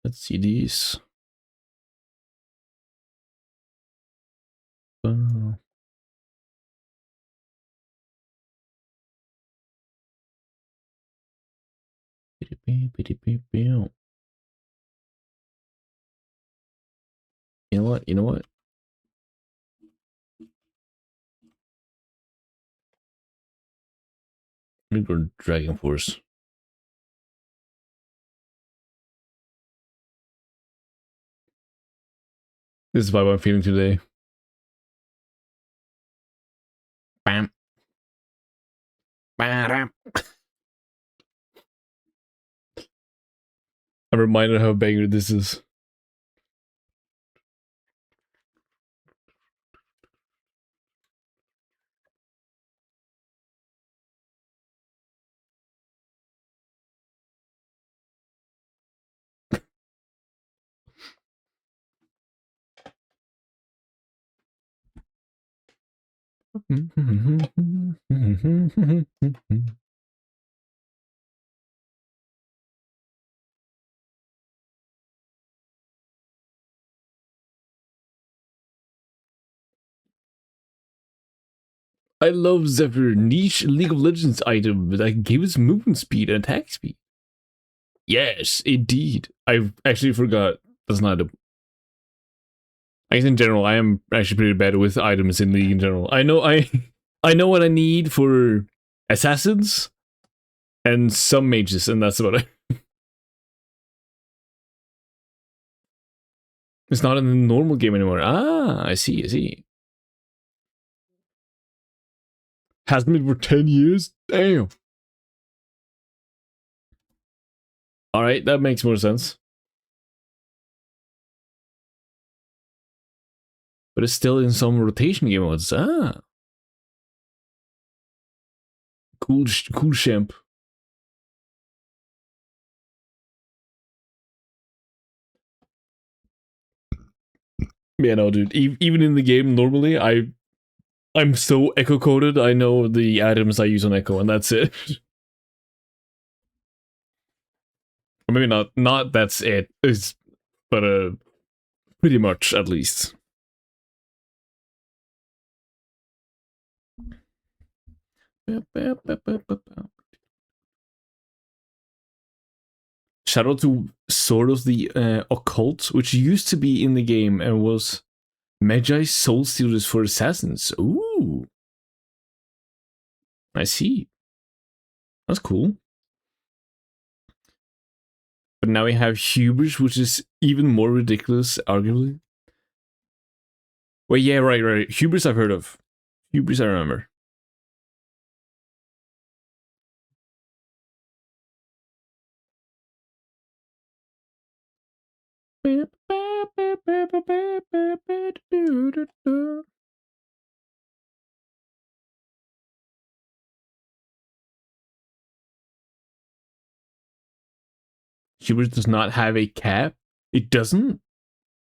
Let's see these. You know what? You know what? Let me go Dragon Force. This is what I'm feeling today. Bam. Bam. I'm reminded how banger this is. I love Zephyr, niche League of Legends item that gives movement speed and attack speed. Yes, indeed. I actually forgot. That's not a. I guess in general, I am actually pretty bad with items in League in general. I know I know what I need for assassins and some mages, and that's about it. It's not in the normal game anymore. Ah, I see, I see. Hasn't been for 10 years? Damn. Alright, that makes more sense. But it's still in some rotation game modes. Ah. Cool champ. Yeah, no, dude. Even in the game, normally, I'm so echo coded. I know the items I use on echo, and that's it. Or maybe not that's it. But pretty much at least. Shout out to sort of the occult, which used to be in the game and was Magi Soul Stealers for Assassins. Ooh. I see. That's cool. But now we have Hubris, which is even more ridiculous, arguably. Well, yeah, right. Hubris I've heard of. Hubris I remember. Hubris does not have a cap? It doesn't?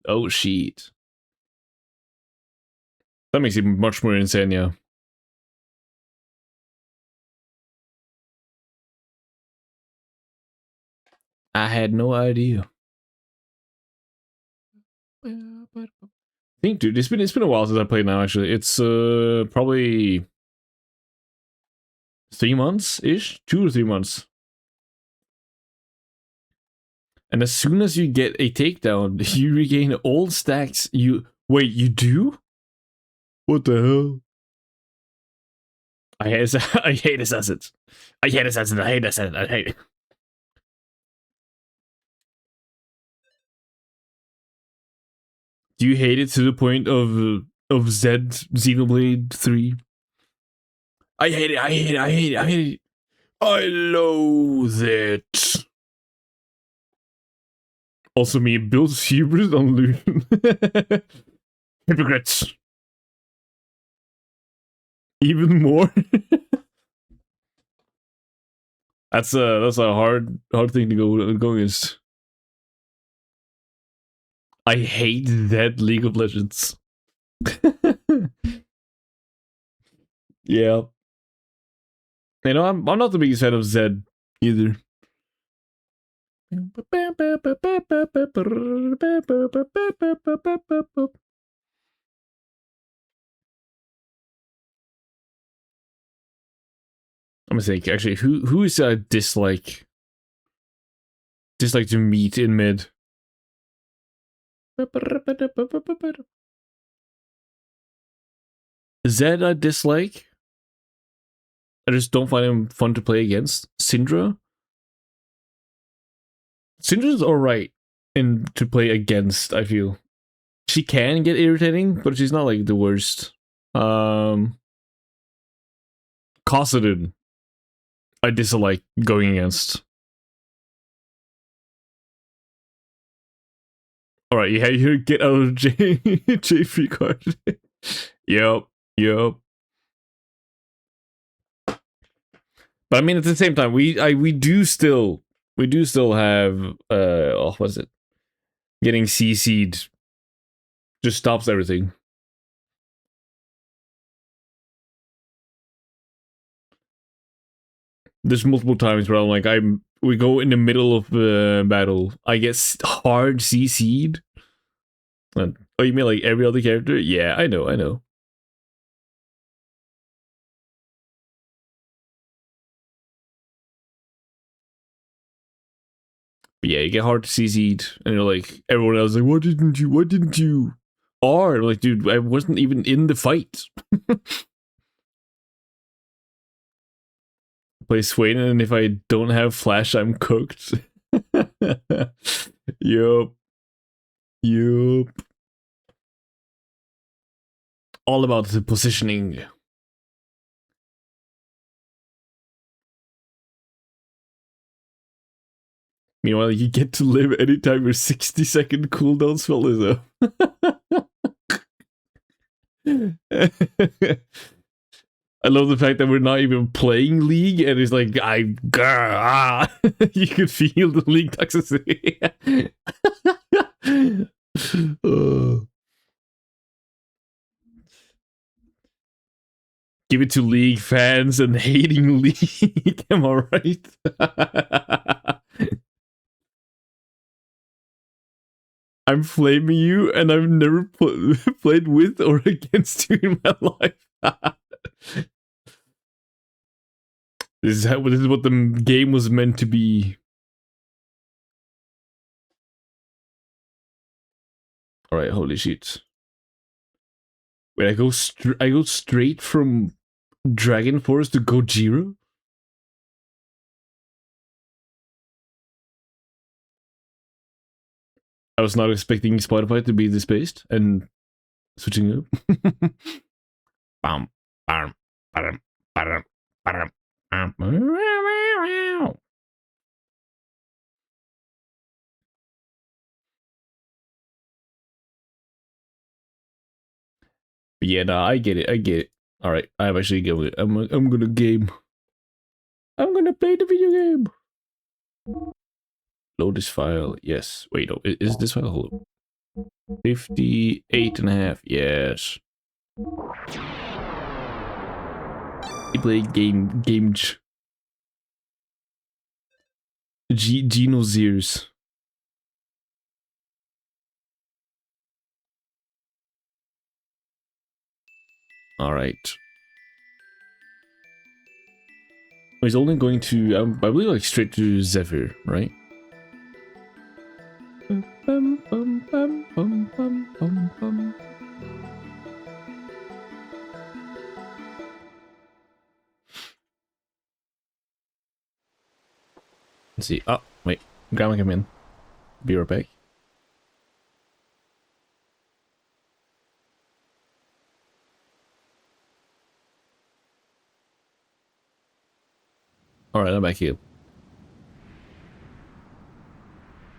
Oh, shit. That makes it much more insane, yeah. I had no idea. I think, dude, it's been a while since I played now, actually. It's probably 3 months-ish? 2 or 3 months. And as soon as you get a takedown, you regain all stacks. Wait, you do? What the hell? I hate assassins. I hate assassins. I hate assassins. I hate it. Do you hate it to the point of Xenoblade 3? I hate it. I hate it. I hate it. I hate it. I loathe it. Also, me builds hubris on Lucian. Hypocrites. Even more. That's a hard thing to go against. I hate that League of Legends. Yeah. You know, I'm not the biggest fan of Zed either. I'm gonna think. Actually, who is dislike to meet in mid? Zed I dislike. I just don't find him fun to play against. Syndra. Syndra's alright and to play against, I feel. She can get irritating, but she's not like the worst. Cossadin. I dislike going against. Alright, yeah, you get out of J3 card. Yep. But I mean, at the same time, we do still have what's it? Getting CC'd just stops everything. There's multiple times where I'm like, we go in the middle of the battle, I get hard CC'd. And, oh, you mean like every other character? Yeah, I know. But yeah, you get hard CC'd, and you're like, everyone else is like, what didn't you? Or like, dude, I wasn't even in the fight. Play Swain, and if I don't have flash, I'm cooked. Yup. All about the positioning. Meanwhile, you get to live anytime your 60-second cooldown spell is up. I love the fact that we're not even playing League, and it's like, you can feel the League toxicity. Give it to League fans and hating League. Am I right? I'm flaming you, and I've never played with or against you in my life. This is what the game was meant to be. All right, holy shit! Wait, I go straight from Dragon Force to Gojira. I was not expecting Spotify to be this based and switching up. Bam, bam, bam, bam, bam, bam. Yeah, nah, I get it. All right, I'm actually going. I'm gonna game. I'm gonna play the video game. Load this file. Yes. Wait, no, is this file? Hold up. 58.5. Yes. You play game Xenogears. All right. He's only going to, I believe, like straight to Zephyr, right? Let's see. Oh, wait. Grandma, come in. Be right back. Alright, I'm back here.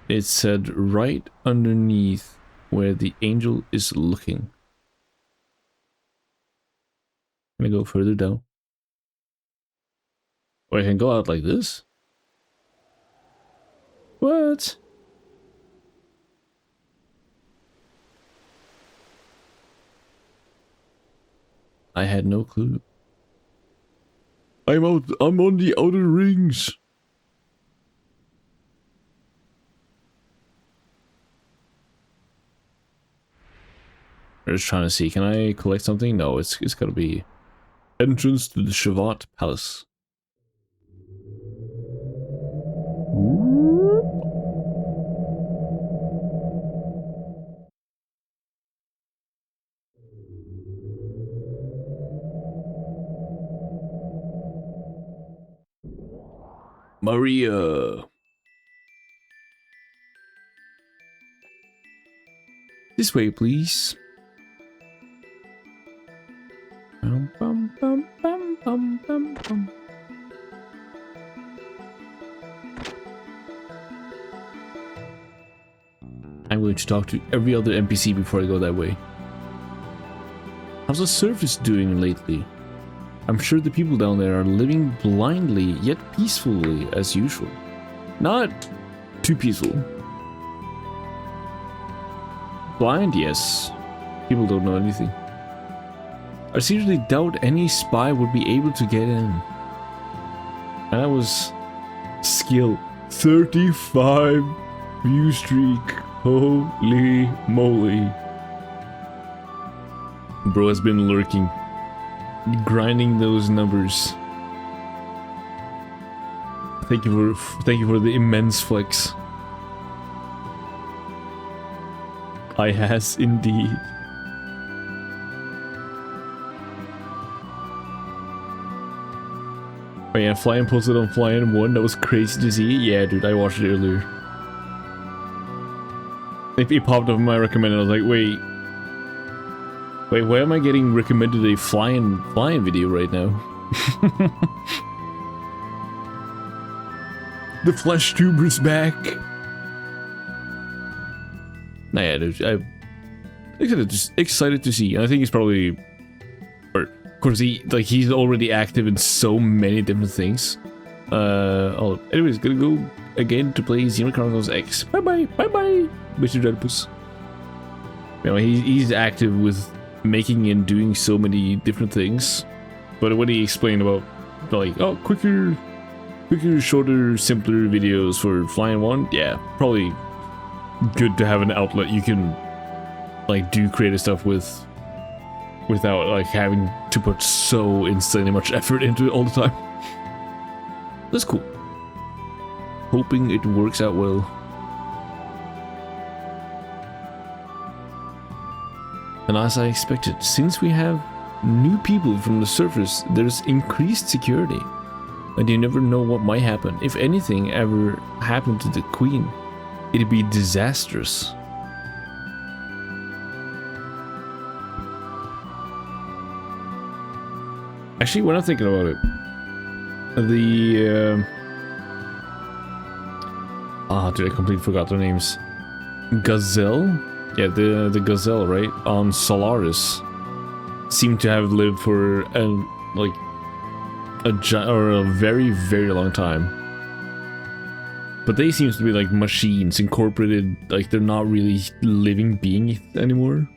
It said right underneath where the angel is looking. I'm gonna go further down. Or I can go out like this? What? I had no clue. I'm on the outer rings. I'm just trying to see, can I collect something? No, it's gotta be entrance to the Shavat Palace. Maria. This way, please. Bum, bum, bum, bum, bum, bum, bum. I'm going to talk to every other NPC before I go that way. How's the surface doing lately? I'm sure the people down there are living blindly yet peacefully as usual. Not too peaceful. Blind, yes. People don't know anything. I seriously doubt any spy would be able to get in. And that was skill 35 view streak. Holy moly. Bro has been lurking, grinding those numbers. Thank you for the immense flex. I has indeed. Oh yeah, Flying posted on Flying 1, that was crazy to see. Yeah, dude, I watched it earlier. It popped up in my recommended, I was like, wait, why am I getting recommended a flying video right now? The flesh tuber's back. Nah, yeah, dude, I'm just excited to see. I think he's probably, or of course he's already active in so many different things. Anyways, gonna go again to play Xenogears X. Bye bye, Mr. Dreadpus. You know, he's active with making and doing so many different things. But when he explained about like, oh, quicker, shorter, simpler videos for Flying 1, yeah, probably good to have an outlet you can like do creative stuff with without like having to put so insanely much effort into it all the time. That's cool. Hoping it works out well. And as I expected, since we have new people from the surface, there's increased security. And you never know what might happen. If anything ever happened to the Queen, it'd be disastrous. Actually, when I'm thinking about it, dude, I completely forgot their names. Gazelle? Yeah, the Gazelle, right? On Solaris seemed to have lived for a very, very long time. But they seem to be like machines incorporated, like they're not really living beings anymore.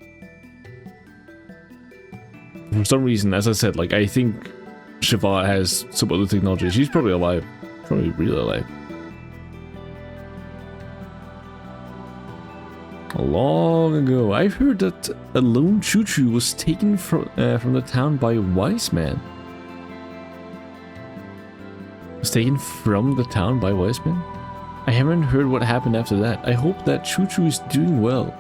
For some reason, as I said, like I think Shiva has some other technology. She's probably alive. Probably really alive. Long ago, I've heard that a lone choo-choo was taken from the town by a wise man. Was taken from the town by a wise man? I haven't heard what happened after that. I hope that choo-choo is doing well.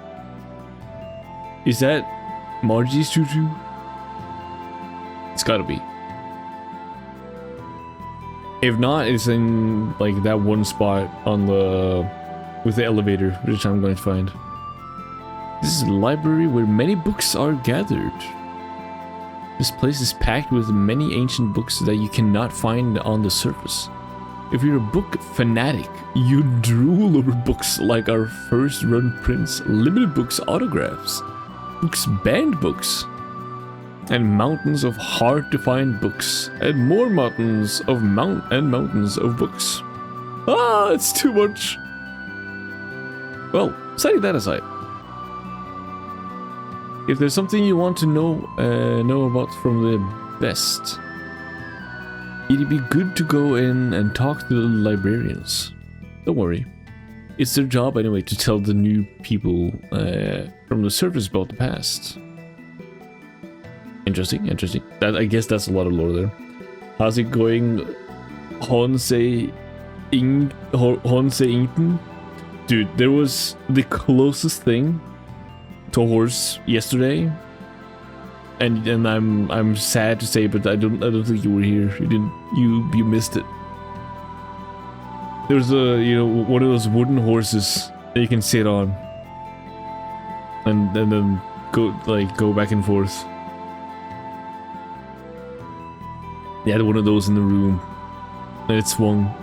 Is that Margie's choo-choo? It's gotta be. If not, it's in like that one spot on with the elevator, which I'm going to find. This is a library where many books are gathered. This place is packed with many ancient books that you cannot find on the surface. If you're a book fanatic, you drool over books like our first run prints, limited books autographs, books banned books, and mountains of hard to find books, and more mountains of mountains of books. Ah, it's too much. Well, setting that aside, if there's something you want to know about from the best, it'd be good to go in and talk to the librarians. Don't worry, it's their job anyway to tell the new people from the surface about the past. Interesting, interesting. That, I guess that's a lot of lore there. How's it going, Honsei Ington? Dude, there was the closest thing to a horse yesterday, and I'm sad to say, but I don't think you were here. You missed it. There's one of those wooden horses that you can sit on, and then go back and forth. They had one of those in the room, and it swung.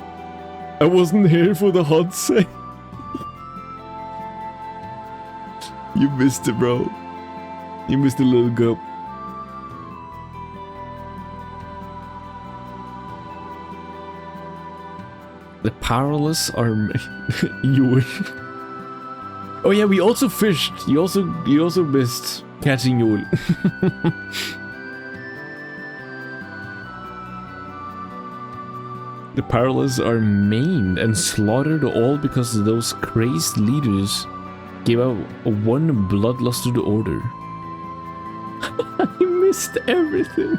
I wasn't here for the Honsei. You missed it, bro. You missed a little gulp. The powerless are you. Oh yeah, we also fished. You also missed catching Yul. The powerless are maimed and slaughtered, all because those crazed leaders gave out one bloodlusted order. I missed everything.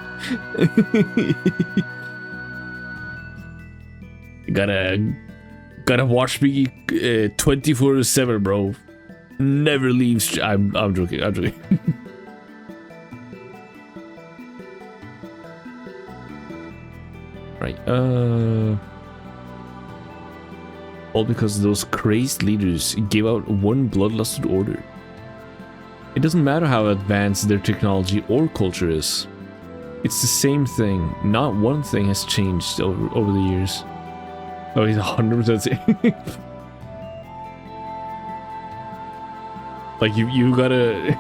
Gotta watch me 24/7, bro. Never leaves. I'm joking. I'm joking. Right. All because those crazed leaders gave out one bloodlusted order. It doesn't matter how advanced their technology or culture is. It's the same thing. Not one thing has changed over the years. Oh, he's 100%. Like you gotta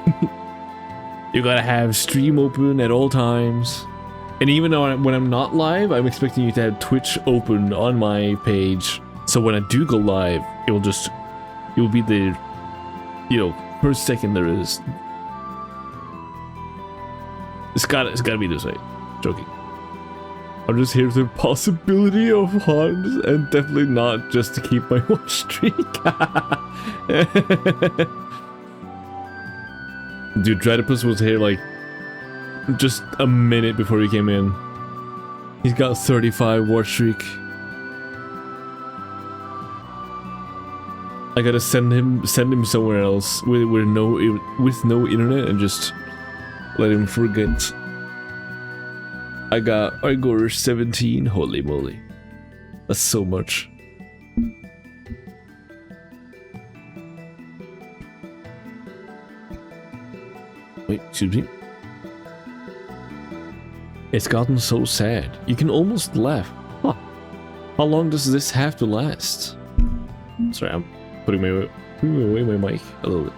you gotta have stream open at all times. And even though when I'm not live, I'm expecting you to have Twitch open on my page. So when I do go live, you'll be the, first second there is. It's gotta be this way. Joking. I'm just here for the possibility of harms, and definitely not just to keep my watch streak. Dude, Dredipus was here like just a minute before he came in. He's got 35 watch streak. I gotta send him somewhere else with no internet and just let him forget. I got Igor 17. Holy moly, that's so much. Wait, excuse me. It's gotten so sad. You can almost laugh. Huh. How long does this have to last? Sorry, I'm putting away my mic a little bit.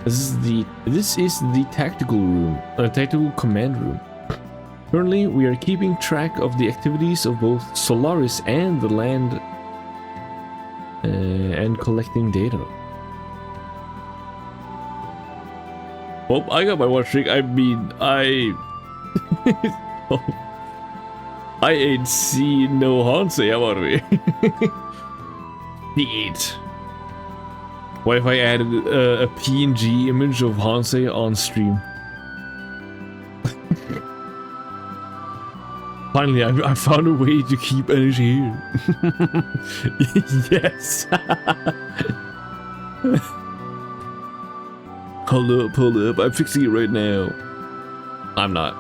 This is the tactical room, tactical command room. Currently, we are keeping track of the activities of both Solaris and the land, and collecting data. Well, I got my watch streak. I mean, I ain't seen no Honsei, how about me? Neat. What if I added a PNG image of Honsei on stream? Finally, I found a way to keep energy here. Yes. Hold up, I'm fixing it right now. I'm not.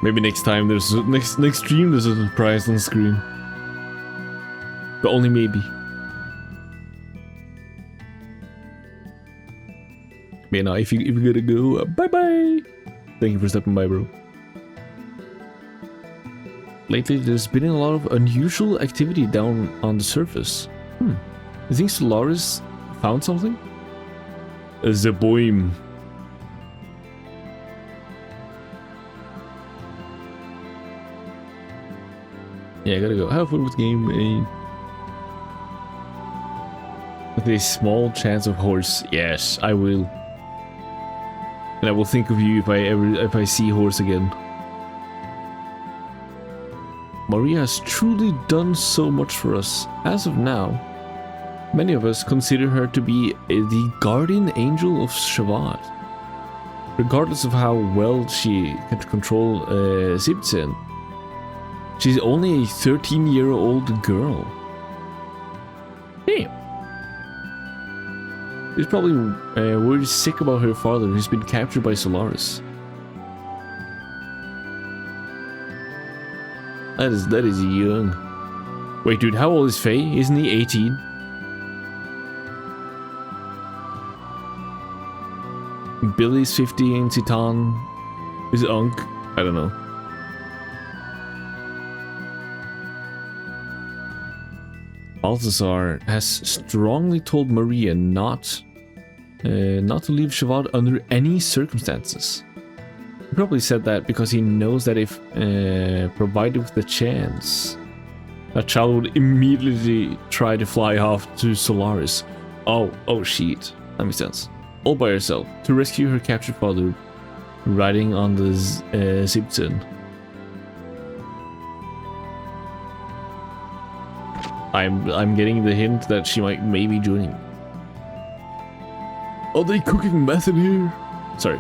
Maybe next time there's next stream there's a surprise on the screen. But only maybe. Man, if you gotta go, bye bye. Thank you for stepping by, bro. Lately, there's been a lot of unusual activity down on the surface. You think Solaris found something? The boim. Yeah, I gotta go. Have fun with the game, man. With a small chance of horse, yes, I will. And I will think of you if I see horse again. Maria has truly done so much for us. As of now, Many of us consider her to be the guardian angel of Shabbat. Regardless of how well she can control Zephyr, she's only a 13-year-old girl. Damn. She's probably worried sick about her father, who's been captured by Solaris. That is young. Wait, dude, how old is Faye? Isn't he 18? Billy's 50 and Titan is Unk. I don't know. Balthazar has strongly told Maria not to leave Shabbat under any circumstances. He probably said that because he knows that if provided with the chance, a child would immediately try to fly off to Solaris. Oh shit. That makes sense. All by herself to rescue her captured father, riding on the Zephyr. I'm getting the hint that she might maybe joining. Are they cooking meth in here? Sorry.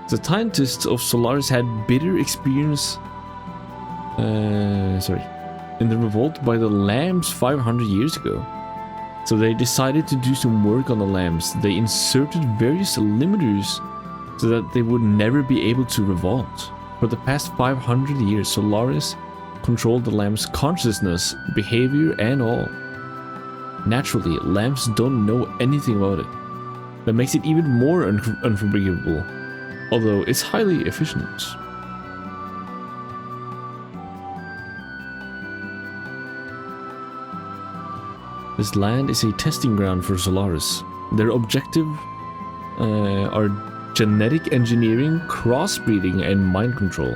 The scientists of Solaris had bitter experience in the revolt by the lambs 500 years ago. So they decided to do some work on the lambs. They inserted various limiters so that they would never be able to revolt. For the past 500 years, Solaris controlled the lambs' consciousness, behavior, and all. Naturally, lambs don't know anything about it. That makes it even more unforgivable, although it's highly efficient. This land is a testing ground for Solaris. Their objective are genetic engineering, crossbreeding, and mind control.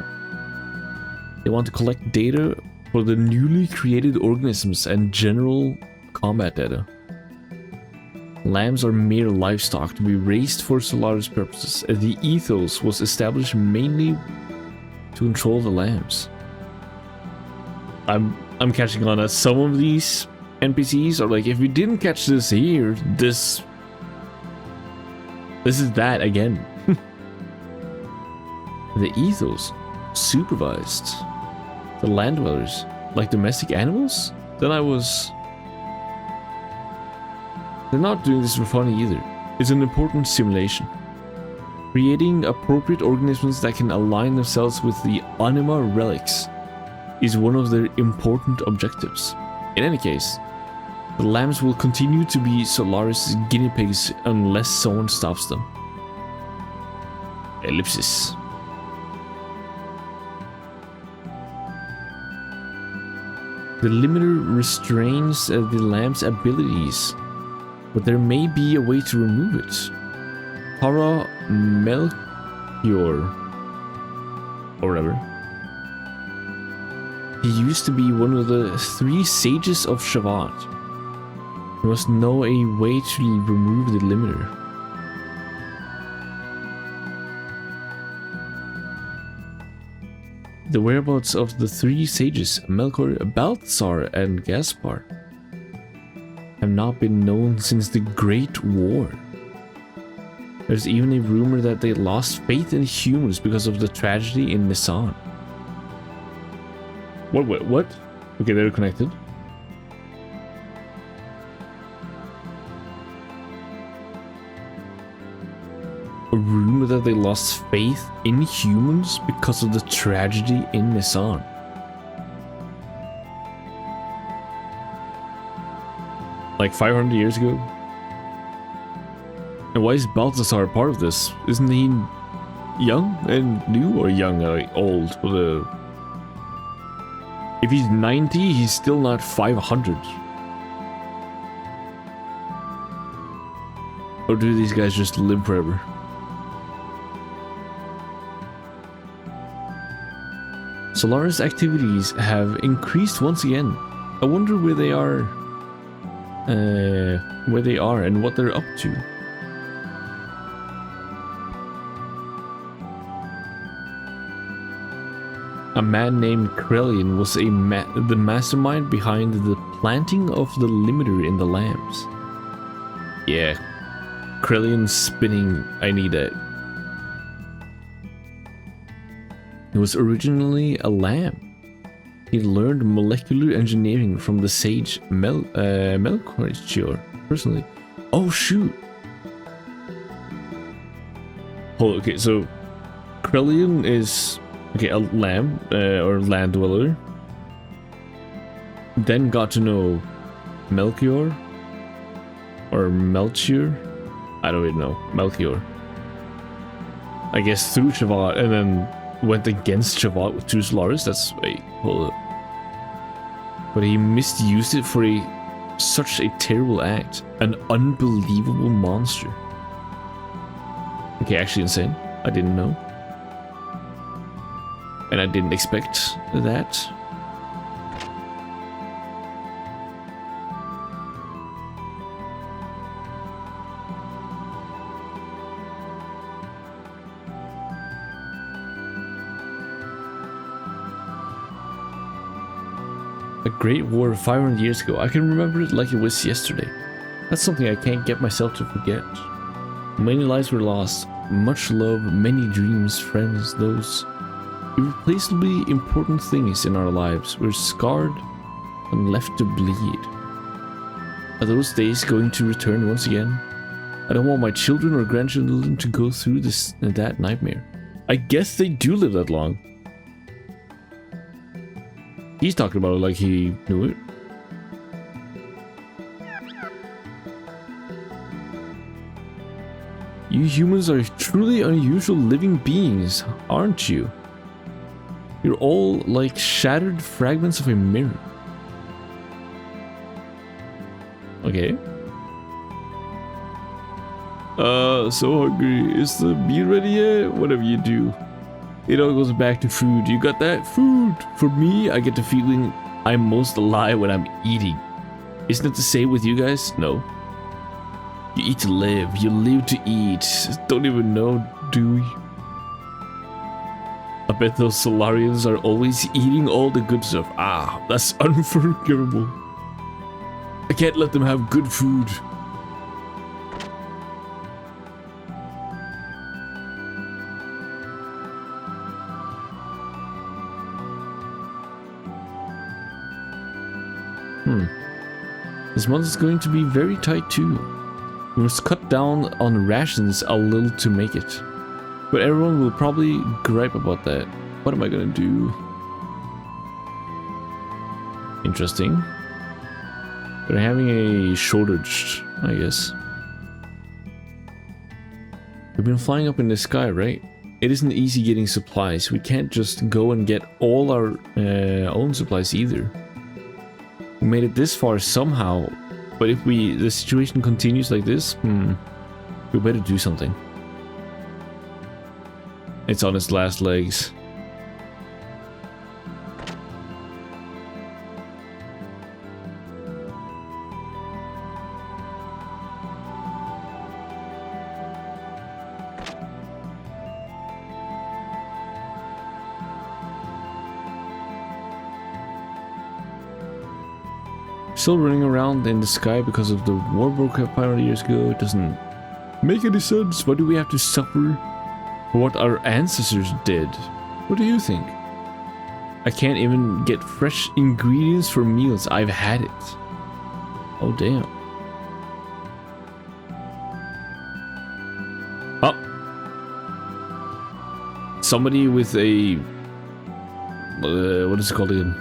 They want to collect data for the newly created organisms and general combat data. Lambs are mere livestock to be raised for Solaris purposes, as the ethos was established mainly to control the lambs. I'm catching on that some of these NPCs are like, if we didn't catch this here, this is that again. The ethos supervised the land dwellers like domestic animals? Then they're not doing this for fun either. It's an important simulation. Creating appropriate organisms that can align themselves with the anima relics is one of their important objectives. In any case, the lambs will continue to be Solaris' guinea pigs unless someone stops them. Ellipsis. The limiter restrains the lamb's abilities, but there may be a way to remove it. Para Melchior, or whatever. He used to be one of the 3 sages of Shabbat. You must know a way to remove the limiter. The whereabouts of the 3 sages, Melchior, Balthazar, and Gaspar, have not been known since the Great War. There's even a rumor that they lost faith in humans because of the tragedy in Nissan. What? Okay, they're connected. A rumor that they lost faith in humans because of the tragedy in Nissan. Like 500 years ago? And why is Balthazar part of this? Isn't he young and new, or young and old? If he's 90, he's still not 500. Or do these guys just live forever? Solaris activities have increased once again. I wonder where they are and what they're up to. A man named Krelian was the mastermind behind the planting of the limiter in the lamps. Yeah, Krelian spinning, I need that. He was originally a lamp. He learned molecular engineering from the sage Melchior personally. Oh shoot! Hold, okay, so Krelian is a lamb or land dweller. Then got to know Melchior or Melchior. I don't even know. Melchior. I guess through Shavat, and then went against Shavat with two Solaris. That's wait, hold up. But he misused it for such a terrible act. An unbelievable monster. Okay, actually insane. I didn't know. And I didn't expect that. A great war 500 years ago. I can remember it like it was yesterday. That's something I can't get myself to forget. Many lives were lost. Much love, many dreams, friends, those irreplaceably important things in our lives were scarred and left to bleed. Are those days going to return once again? I don't want my children or grandchildren to go through that nightmare. I guess they do live that long. He's talking about it like he knew it. You humans are truly unusual living beings, aren't you? You're all like shattered fragments of a mirror. Okay. So hungry. Is the meal ready yet? Whatever you do. It all goes back to food. You got that? Food! For me, I get the feeling I'm most alive when I'm eating. Isn't it the same with you guys? No. You eat to live. You live to eat. Don't even know, do we? I bet those Solarians are always eating all the good stuff. Ah, that's unforgivable. I can't let them have good food. This month is going to be very tight too. We must cut down on rations a little to make it. But everyone will probably gripe about that. What am I gonna do? Interesting. They're having a shortage, I guess. We've been flying up in the sky, right? It isn't easy getting supplies. We can't just go and get all our own supplies either. We made it this far somehow, but if the situation continues like this, we better do something. It's on its last legs. Still running around in the sky because of the war broke out 500 years ago. It doesn't make any sense. Why do we have to suffer for what our ancestors did? What do you think? I can't even get fresh ingredients for meals. I've had it. Oh damn. Oh. Somebody with a what is it called again?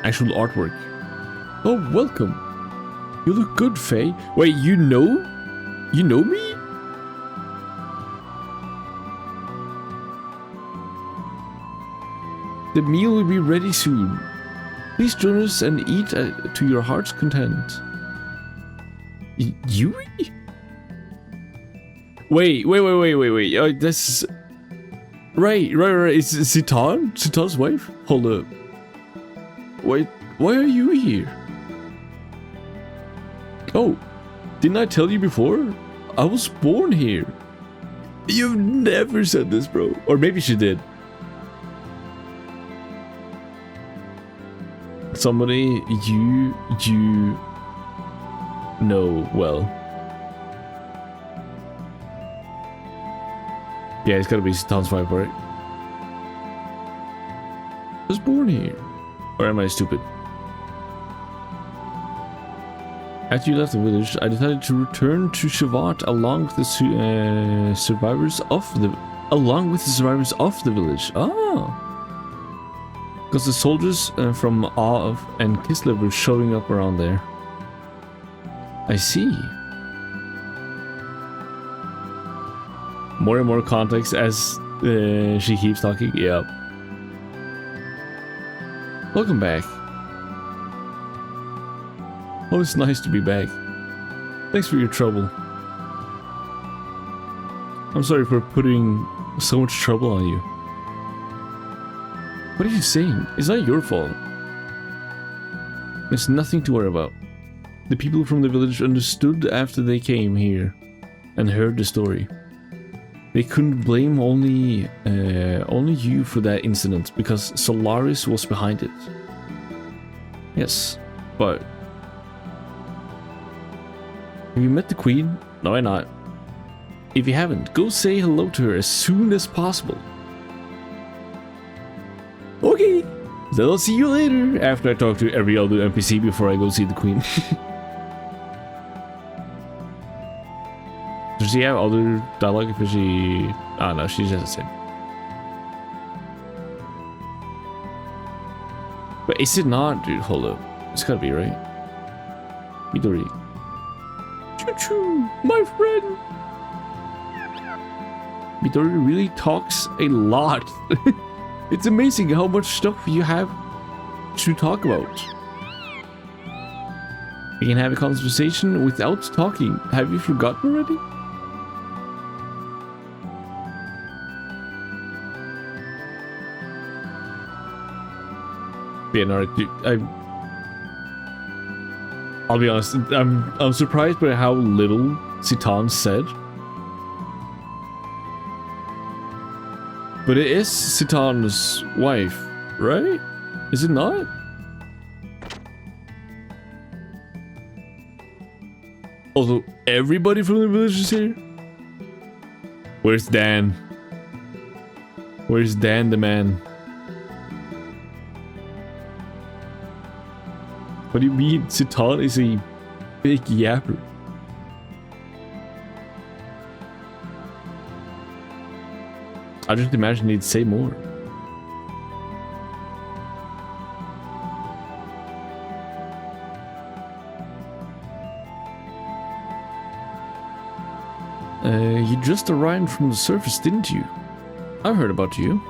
Actual artwork. Oh, welcome. You look good, Faye. Wait, you know? You know me? The meal will be ready soon. Please join us and eat to your heart's content. Yuri? Wait. That's... Right. It's Citan? Citan's wife? Hold up. Wait, why are you here? Oh, didn't I tell you before? I was born here. You've never said this, bro. Or maybe she did. Somebody you know well. Yeah, it's gotta be Tom's wife, right? I was born here. Or am I stupid? After you left the village, I decided to return to Shavat along with the survivors of the village. Ah, because the soldiers from Av and Kislev were showing up around there. I see. More and more context as she keeps talking. Yeah. Welcome back. Oh, it's nice to be back. Thanks for your trouble. I'm sorry for putting so much trouble on you. What are you saying? It's not your fault. There's nothing to worry about. The people from the village understood after they came here and heard the story. They couldn't blame only you for that incident because Solaris was behind it. Yes, but... Have you met the queen? No, I'm not. If you haven't, go say hello to her as soon as possible. Okay, then I'll see you later after I talk to every other NPC before I go see the queen. Does she have other dialogue if she... Oh no, she's just the same. But is it not? Dude, hold up. It's gotta be, right? Midori. Choo-choo, my friend! Midori really talks a lot. It's amazing how much stuff you have to talk about. We can have a conversation without talking. Have you forgotten already? Yeah, no, I'll be honest. I'm surprised by how little Citan said. But it is Citan's wife, right? Is it not? Although everybody from the village is here. Where's Dan? Where's Dan the man? What do you mean? Citan is a big yapper. I just imagine he'd say more. You just arrived from the surface, didn't you? I've heard about you.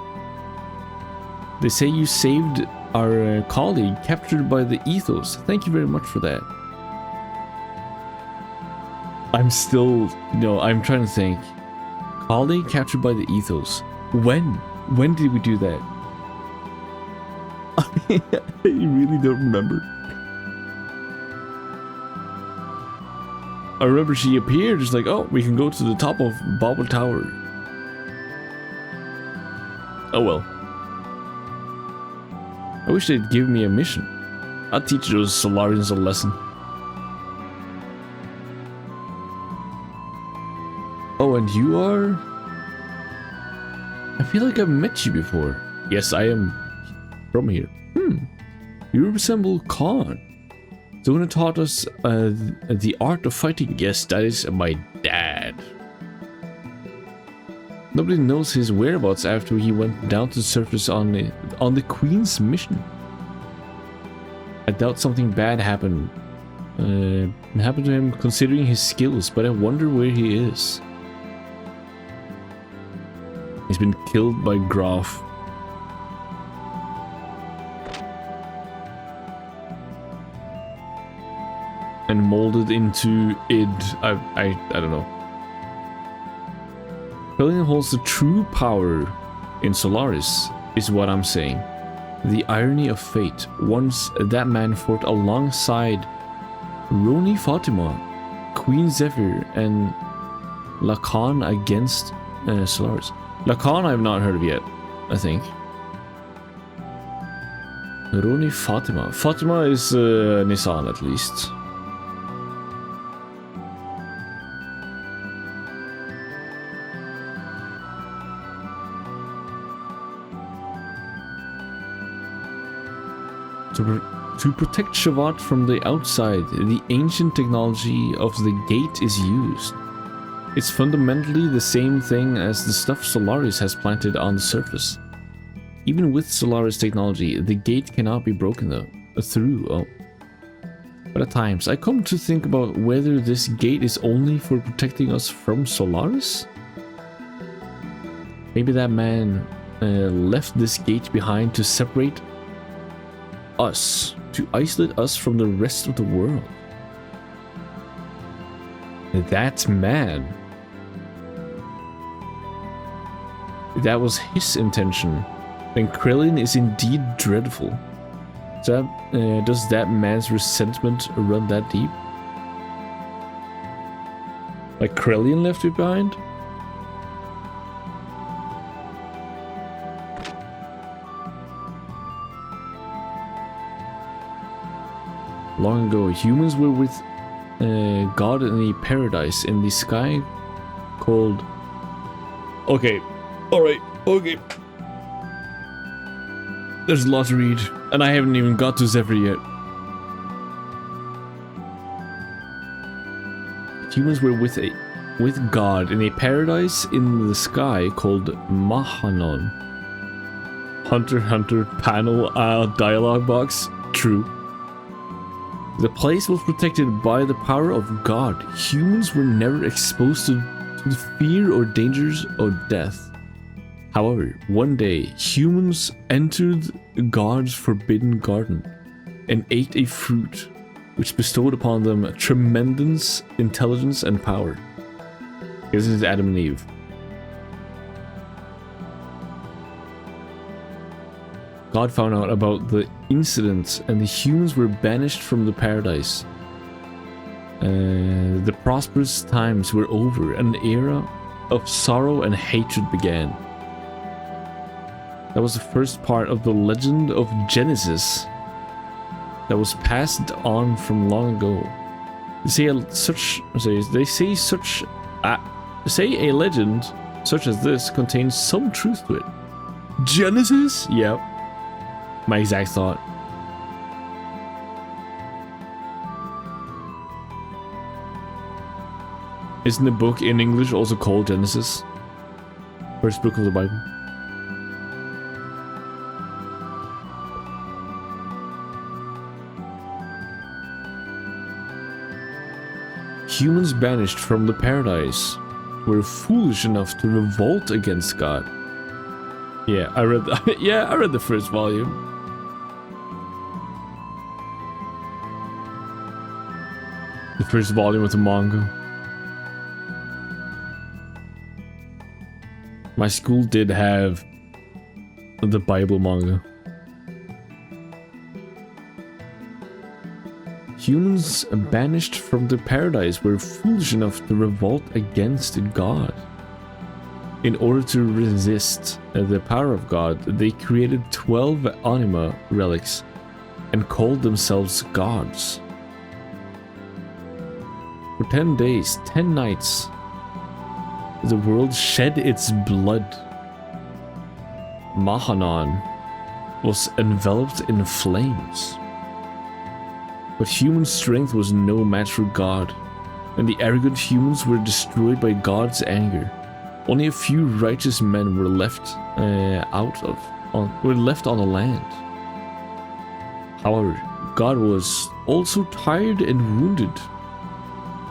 They say you saved our colleague captured by the Ethos. Thank you very much for that. I'm still, I'm trying to think. Colleague captured by the Ethos. When did we do that? I really don't remember. I remember she appeared just like, oh, we can go to the top of Bobble Tower. Oh well. I wish they'd give me a mission. I'll teach those Solarians a lesson. Oh, and you are... I feel like I've met you before. Yes, I am from here. You resemble Khan. The one who taught us the art of fighting. Yes, that is my dad. Nobody knows his whereabouts after he went down to the surface on the Queen's mission. I doubt something bad happened to him considering his skills, but I wonder where he is. He's been killed by Graf. And molded into id. I don't know. Hellion holds the true power in Solaris, is what I'm saying. The irony of fate. Once that man fought alongside Roni Fatima, Queen Zephyr, and Lacan against Solaris. Lacan I have not heard of yet, I think. Roni Fatima. Fatima is Nissan at least. To protect Shavat from the outside, the ancient technology of the gate is used. It's fundamentally the same thing as the stuff Solaris has planted on the surface. Even with Solaris technology, the gate cannot be broken through. But at times, I come to think about whether this gate is only for protecting us from Solaris? Maybe that man left this gate behind to separate us, to isolate us from the rest of the world. That man. That was his intention. Then Krillin is indeed dreadful. Does that man's resentment run that deep? Like Krillin left it behind? Long ago, humans were with God in a paradise in the sky called... Okay, alright, okay. There's a lot to read, and I haven't even got to Zephyr yet. Humans were with God in a paradise in the sky called Mahanon. Hunter x Hunter panel dialogue box. True. The place was protected by the power of God. Humans were never exposed to the fear or dangers of death. However, one day, humans entered God's forbidden garden and ate a fruit which bestowed upon them tremendous intelligence and power. This is Adam and Eve. God found out about the incident and the humans were banished from the paradise. The prosperous times were over and an era of sorrow and hatred began. That was the first part of the legend of Genesis that was passed on from long ago. They say a legend such as this contains some truth to it. Genesis? Yep. My exact thought. Isn't the book in English also called Genesis? First book of the Bible. Humans banished from the paradise were foolish enough to revolt against God. Yeah, I read I read the first volume. The first volume of the manga. My school did have the Bible manga. Humans banished from the paradise were foolish enough to revolt against God. In order to resist the power of God, they created 12 anima relics and called themselves gods. For 10 days, 10 nights, the world shed its blood. Mahanon was enveloped in flames. But human strength was no match for God, and the arrogant humans were destroyed by God's anger. Only a few righteous men were left on the land. However, God was also tired and wounded.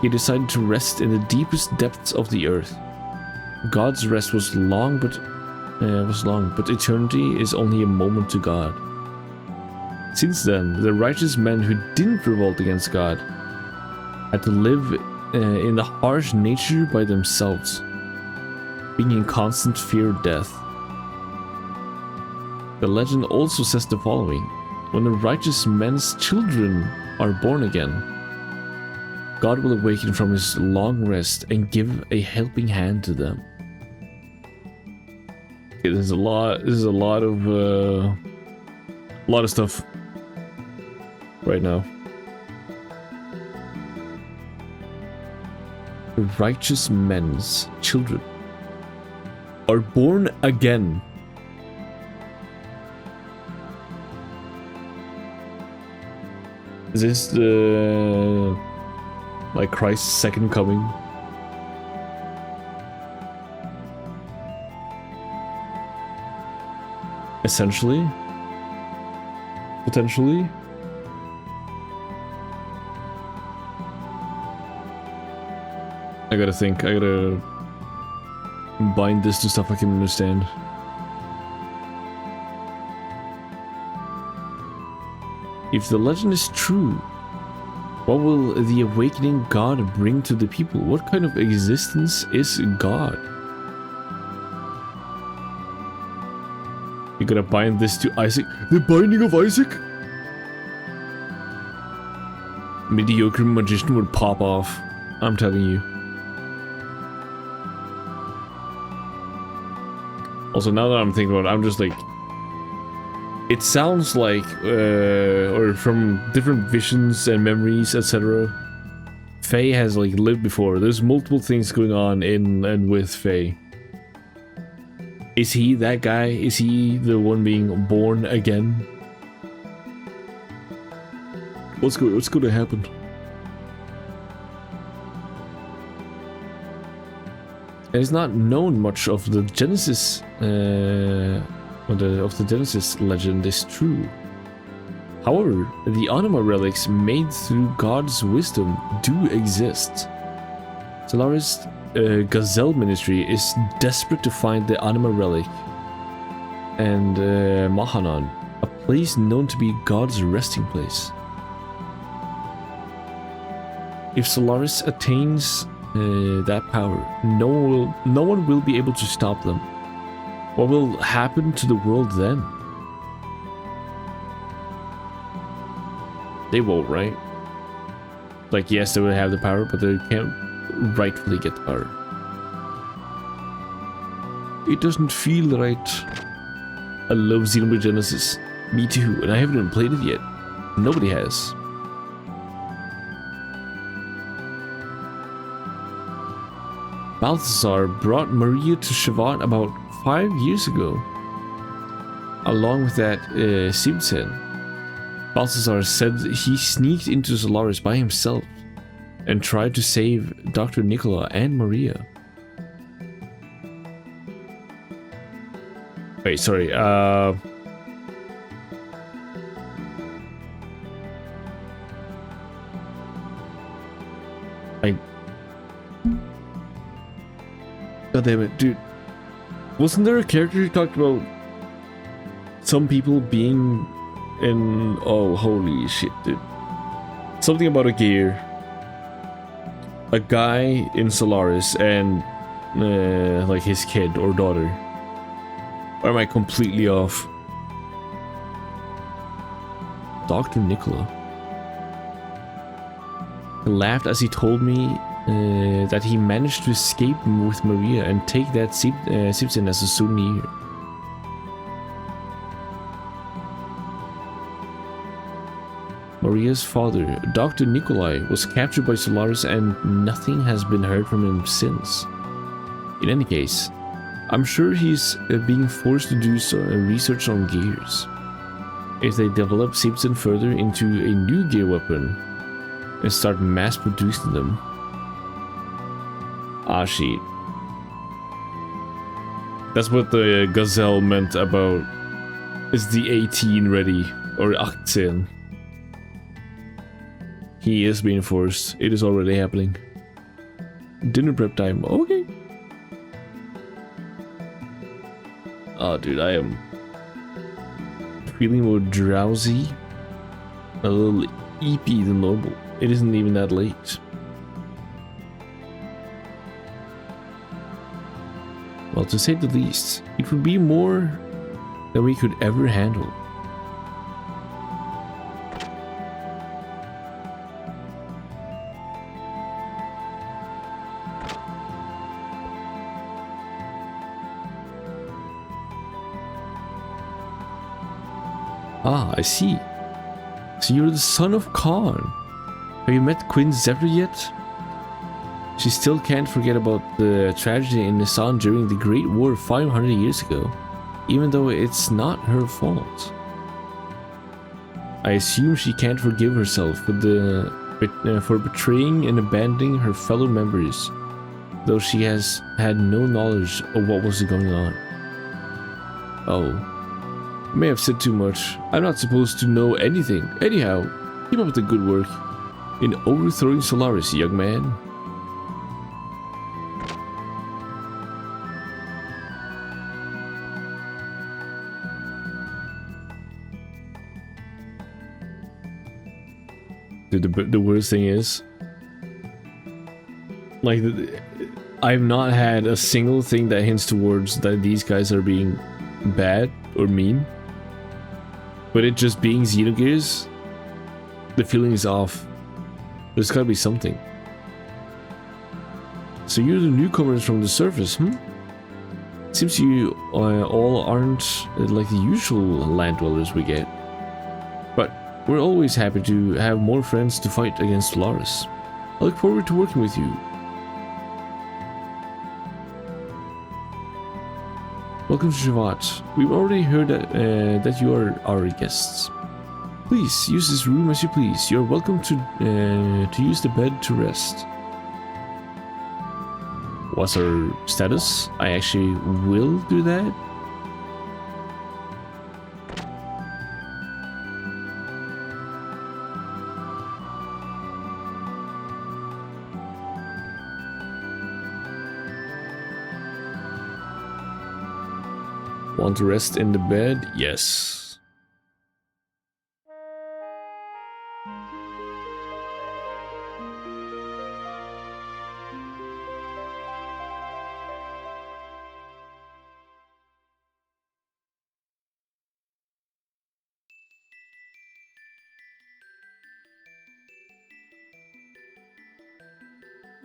He decided to rest in the deepest depths of the earth. God's rest was long, but eternity is only a moment to God. Since then, the righteous men who didn't revolt against God had to live in the harsh nature by themselves, being in constant fear of death. The legend also says the following: when the righteous men's children are born again, God will awaken from his long rest and give a helping hand to them. Okay, there's a lot of A lot of stuff right now. Righteous men's children are born again. Is this the like Christ's second coming? Essentially, potentially. I gotta think. I gotta bind this to stuff I can understand. If the legend is true, what will the awakening God bring to the people? What kind of existence is God? You gotta bind this to Isaac. The binding of Isaac? Mediocre magician would pop off. I'm telling you. Also, now that I'm thinking about it, I'm just like... It sounds like, or from different visions and memories, etc. Faye has like lived before. There's multiple things going on in and with Faye. Is he that guy? Is he the one being born again? What's going to happen? And it's not known much of the Genesis, of the Genesis legend is true. However, the Anima relics made through God's wisdom do exist. Solaris' Gazelle ministry is desperate to find the Anima relic and Mahanan, a place known to be God's resting place. If Solaris attains that power, no one will be able to stop them. What will happen to the world then? They won't, right? Like, yes, they will have the power, but they can't rightfully get the power. It doesn't feel right. I love Xenogears Genesis. Me too, and I haven't even played it yet. Nobody has. Balthazar brought Maria to Shavat about 5 years ago, along with that Simpson. Balthazar said he sneaked into Solaris by himself and tried to save Dr. Nicola and Maria. Wait, sorry, God damn it, dude. Wasn't there a character who talked about some people being in... Oh, holy shit, dude. Something about a gear. A guy in Solaris and like his kid or daughter. Or am I completely off? Dr. Nicola. He laughed as he told me that he managed to escape with Maria and take that Simpson as a souvenir. Maria's father, Dr. Nikolai, was captured by Solaris and nothing has been heard from him since. In any case, I'm sure he's being forced to do research on gears. If they develop Simpson further into a new gear weapon and start mass producing them. Ah, shit. That's what the Gazelle meant about is the 18 ready, or 18. He is being forced. It is already happening. Dinner prep time. Okay. Oh, dude, I am feeling more drowsy. A little eepy than normal. It isn't even that late. Well, to say the least, it would be more than we could ever handle. Ah, I see. So you're the son of Khan. Have you met Queen Zephyr yet? She still can't forget about the tragedy in Nisan during the Great War 500 years ago, even though it's not her fault. I assume she can't forgive herself for betraying and abandoning her fellow members, though she has had no knowledge of what was going on. Oh, I may have said too much. I'm not supposed to know anything. Anyhow, keep up the good work in overthrowing Solaris, young man. Dude, the worst thing is, like, I've not had a single thing that hints towards that these guys are being bad or mean, but it just being Xenogears, the feeling is off. There's gotta be something. So you're the newcomers from the surface, Seems you all aren't like the usual land dwellers we get. But we're always happy to have more friends to fight against Solaris. I look forward to working with you. Welcome to Shavat. We've already heard that you are our guests. Please use this room as you please. You're welcome to use the bed to rest. What's our status? I actually will do that. Want to rest in the bed? Yes.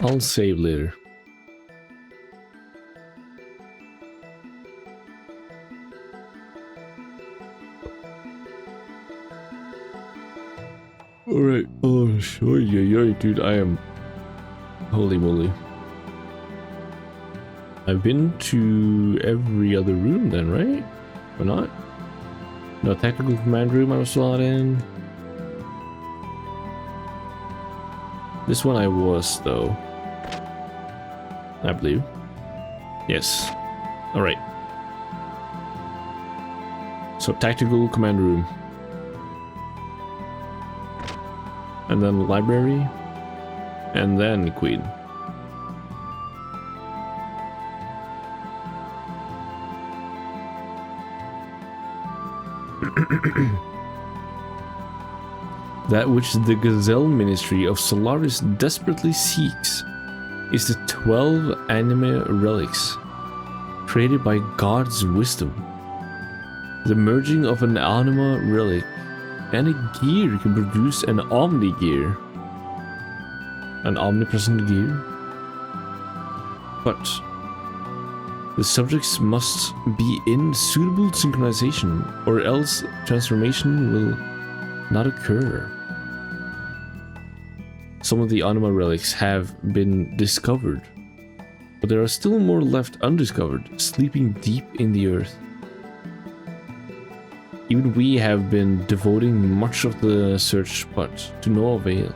I'll save later. Alright, oh, dude, I am... Holy moly. I've been to every other room then, right? Or not? No, tactical command room I was still not in. This one I was, though. I believe. Yes. Alright. So, tactical command room. And then library. And then queen. That which the Gazelle Ministry of Solaris desperately seeks is the 12 anime relics created by God's wisdom. The merging of an anima relic and a gear can produce an omni gear. An omnipresent gear. But the subjects must be in suitable synchronization, or else transformation will not occur. Some of the anima relics have been discovered, but there are still more left undiscovered, sleeping deep in the earth. Even we have been devoting much of the search, but to no avail.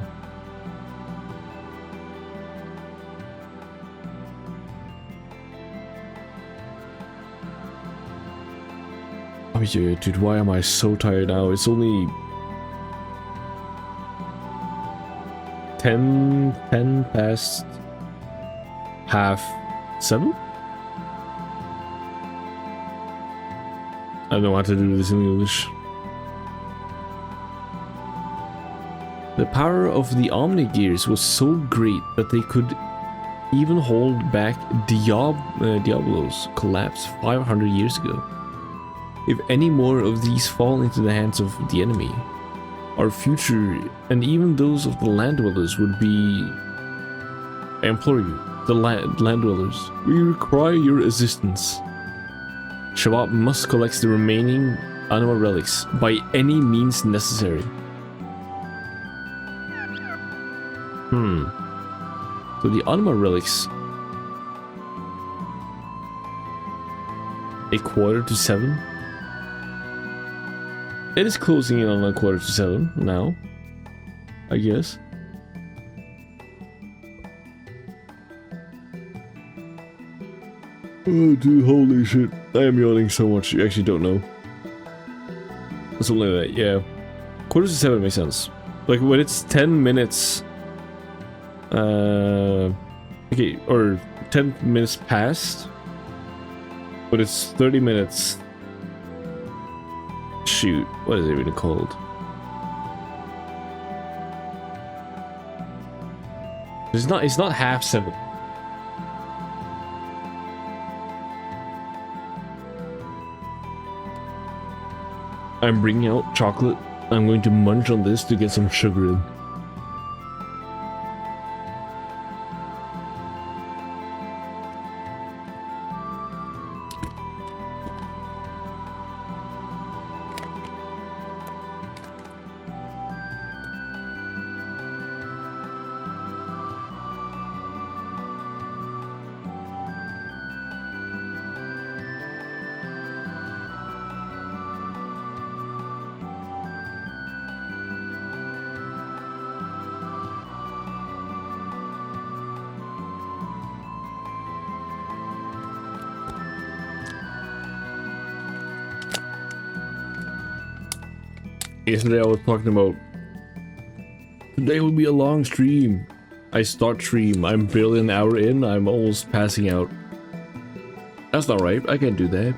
Oh yeah, dude, why am I so tired now? It's only 10 past half 7? I don't know how to do this in English. The power of the Omni Gears was so great that they could even hold back Diablo's collapse 500 years ago. If any more of these fall into the hands of the enemy, our future, and even those of the land dwellers, would be... I implore you, the land dwellers, we require your assistance. Shabbat must collect the remaining Animal relics by any means necessary. So the animal relics. 7:15. It is closing in on 7:15 now, I guess. Oh dude, holy shit. I am yawning so much, you actually don't know. Something like that, yeah. 7:15 makes sense. Like when it's 10 minutes... okay, or 10 minutes past, but it's 30 minutes. Shoot, what is it even called? It's not 7:30. I'm bringing out chocolate. I'm going to munch on this to get some sugar in. Yesterday I was talking about today will be a long stream. I start stream, I'm barely an hour in, I'm almost passing out. That's not right, I can't do that.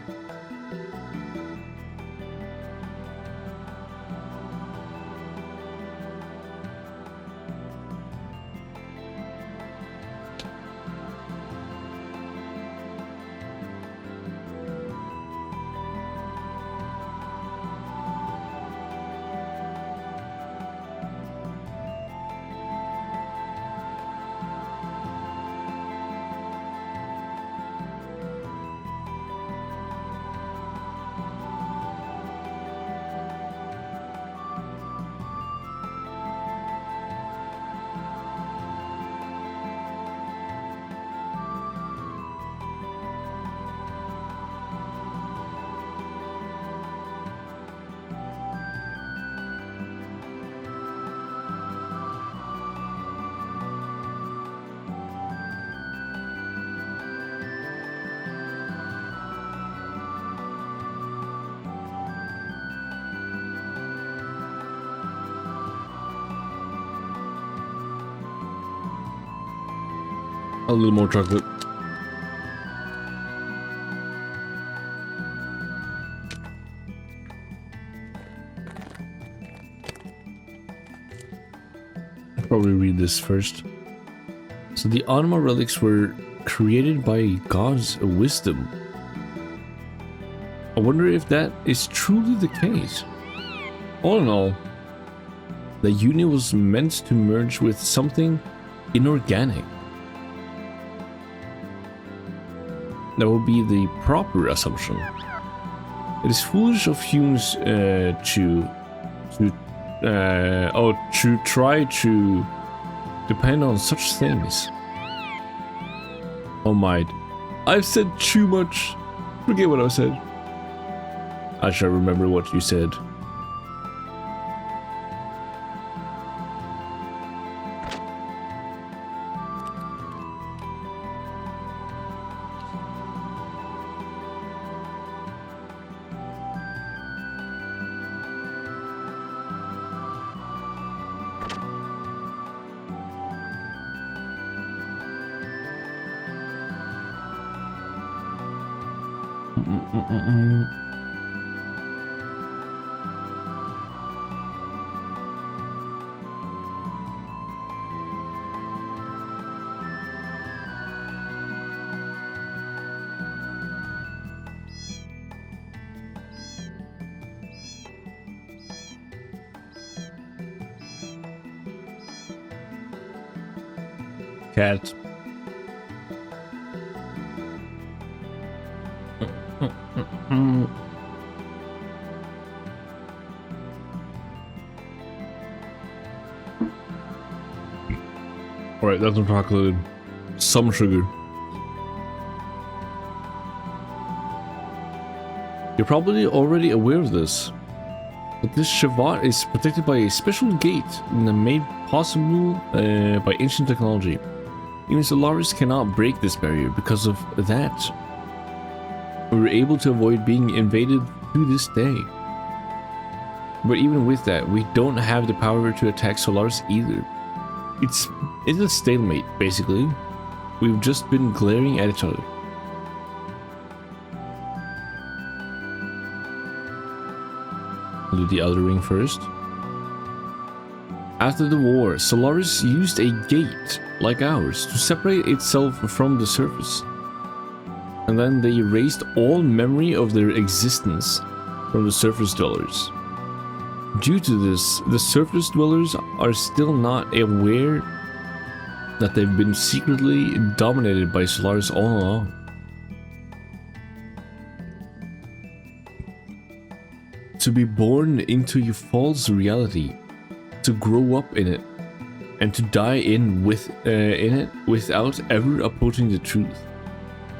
A little more chocolate. I'll probably read this first. So the animal relics were created by God's wisdom. I wonder if that is truly the case. All in all, the union was meant to merge with something inorganic. That would be the proper assumption. It is foolish of humans to try to depend on such things. Oh my, I've said too much. Forget what I said. I shall remember what you said. Cat. Alright, that's not chocolate. Some sugar. You're probably already aware of this, but this Shavat is protected by a special gate made possible by ancient technology. Even Solaris cannot break this barrier. Because of that, we were able to avoid being invaded to this day. But even with that, we don't have the power to attack Solaris either. It's a stalemate, basically. We've just been glaring at each other. I'll do the Elder Ring first. After the war, Solaris used a gate like ours to separate itself from the surface. And then they erased all memory of their existence from the surface dwellers. Due to this, the surface dwellers are still not aware that they've been secretly dominated by Solaris all along. To be born into a false reality, to grow up in it, and to die in it without ever approaching the truth.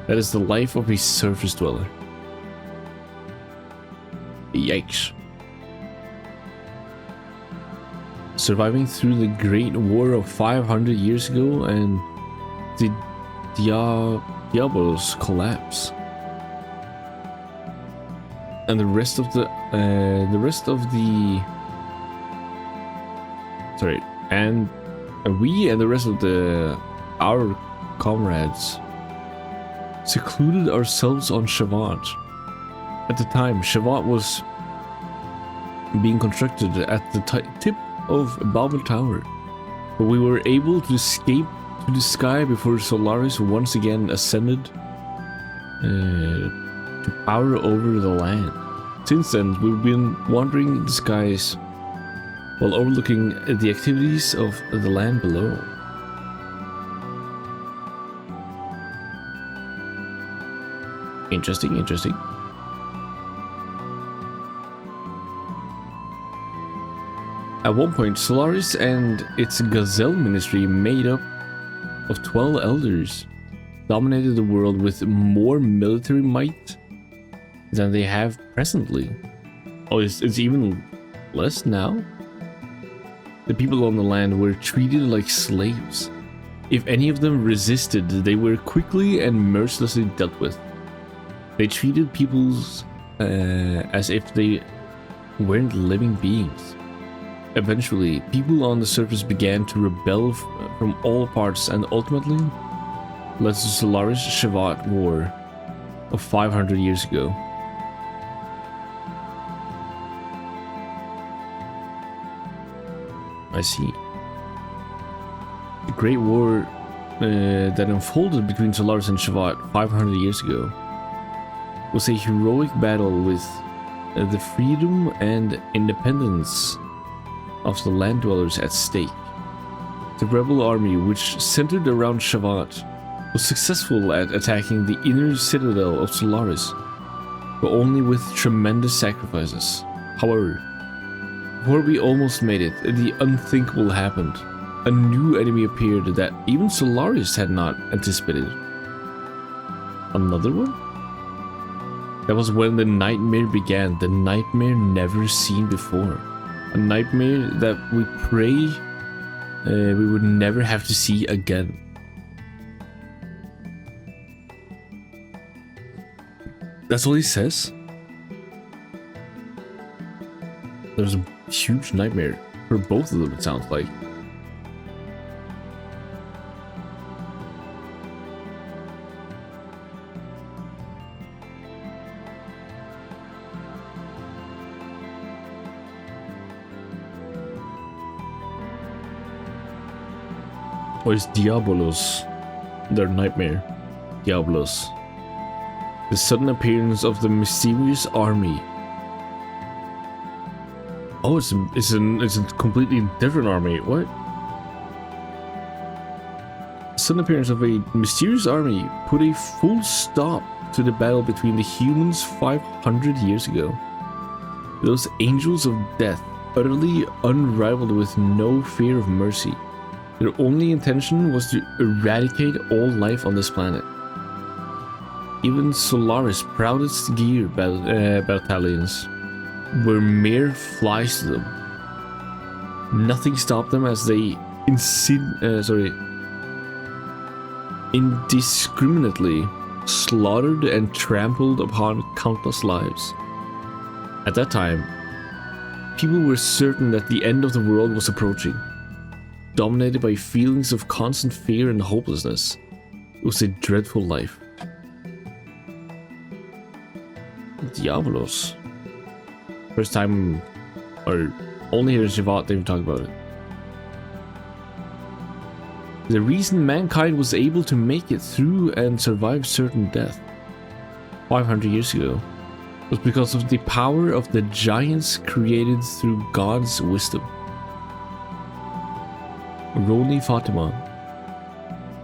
That is the life of a surface dweller. Yikes. Surviving through the Great War of 500 years ago and the Diablo's collapse. And the rest of the we and the rest of our comrades secluded ourselves on Shavat. At the time, Shavat was being constructed at the tip of Babel Tower, but we were able to escape to the sky before Solaris once again ascended to power over the land. Since then, we've been wandering the skies while overlooking the activities of the land below. Interesting, interesting. At one point, Solaris and its Gazelle ministry, made up of 12 elders, dominated the world with more military might than they have presently. Oh, it's even less now? The people on the land were treated like slaves. If any of them resisted, they were quickly and mercilessly dealt with. They treated peoples as if they weren't living beings. Eventually, people on the surface began to rebel from all parts and ultimately led to the Solaris Shavat War of 500 years ago. I see. The Great War that unfolded between Solaris and Shavat 500 years ago was a heroic battle with the freedom and independence of the land dwellers at stake. The rebel army, which centered around Shavat, was successful at attacking the inner citadel of Solaris, but only with tremendous sacrifices. However, before we almost made it, the unthinkable happened. A new enemy appeared that even Solaris had not anticipated. Another one? That was when the nightmare began, the nightmare never seen before. A nightmare that we pray we would never have to see again. That's all he says? There's a huge nightmare for both of them, it sounds like. Or is Diablos their nightmare? Diablos. The sudden appearance of the mysterious army. Oh, it's a completely different army. What? The sudden appearance of a mysterious army put a full stop to the battle between the humans 500 years ago. Those angels of death, utterly unrivaled with no fear of mercy, Their only intention was to eradicate all life on this planet. Even Solaris' proudest gear battalions were mere flies to them. Nothing stopped them as they indiscriminately slaughtered and trampled upon countless lives. At that time, people were certain that the end of the world was approaching. Dominated by feelings of constant fear and hopelessness, it was a dreadful life. Diabolos. First time, or only here in Shivat they've talked about it. The reason mankind was able to make it through and survive certain death 500 years ago was because of the power of the giants created through God's wisdom. Roni Fatima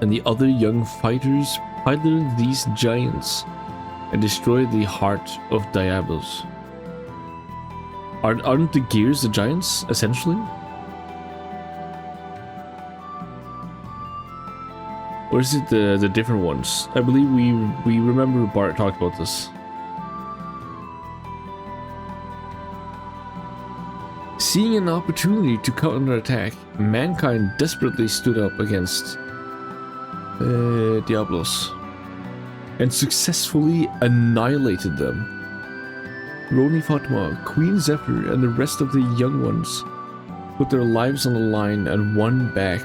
and the other young fighters piloted these giants and destroyed the heart of Diablos. Aren't the gears the giants, essentially? Or is it the different ones? I believe we remember Bart talked about this. Seeing an opportunity to counterattack, mankind desperately stood up against Diablos and successfully annihilated them. Roni Fatima, Queen Zephyr, and the rest of the young ones put their lives on the line and won back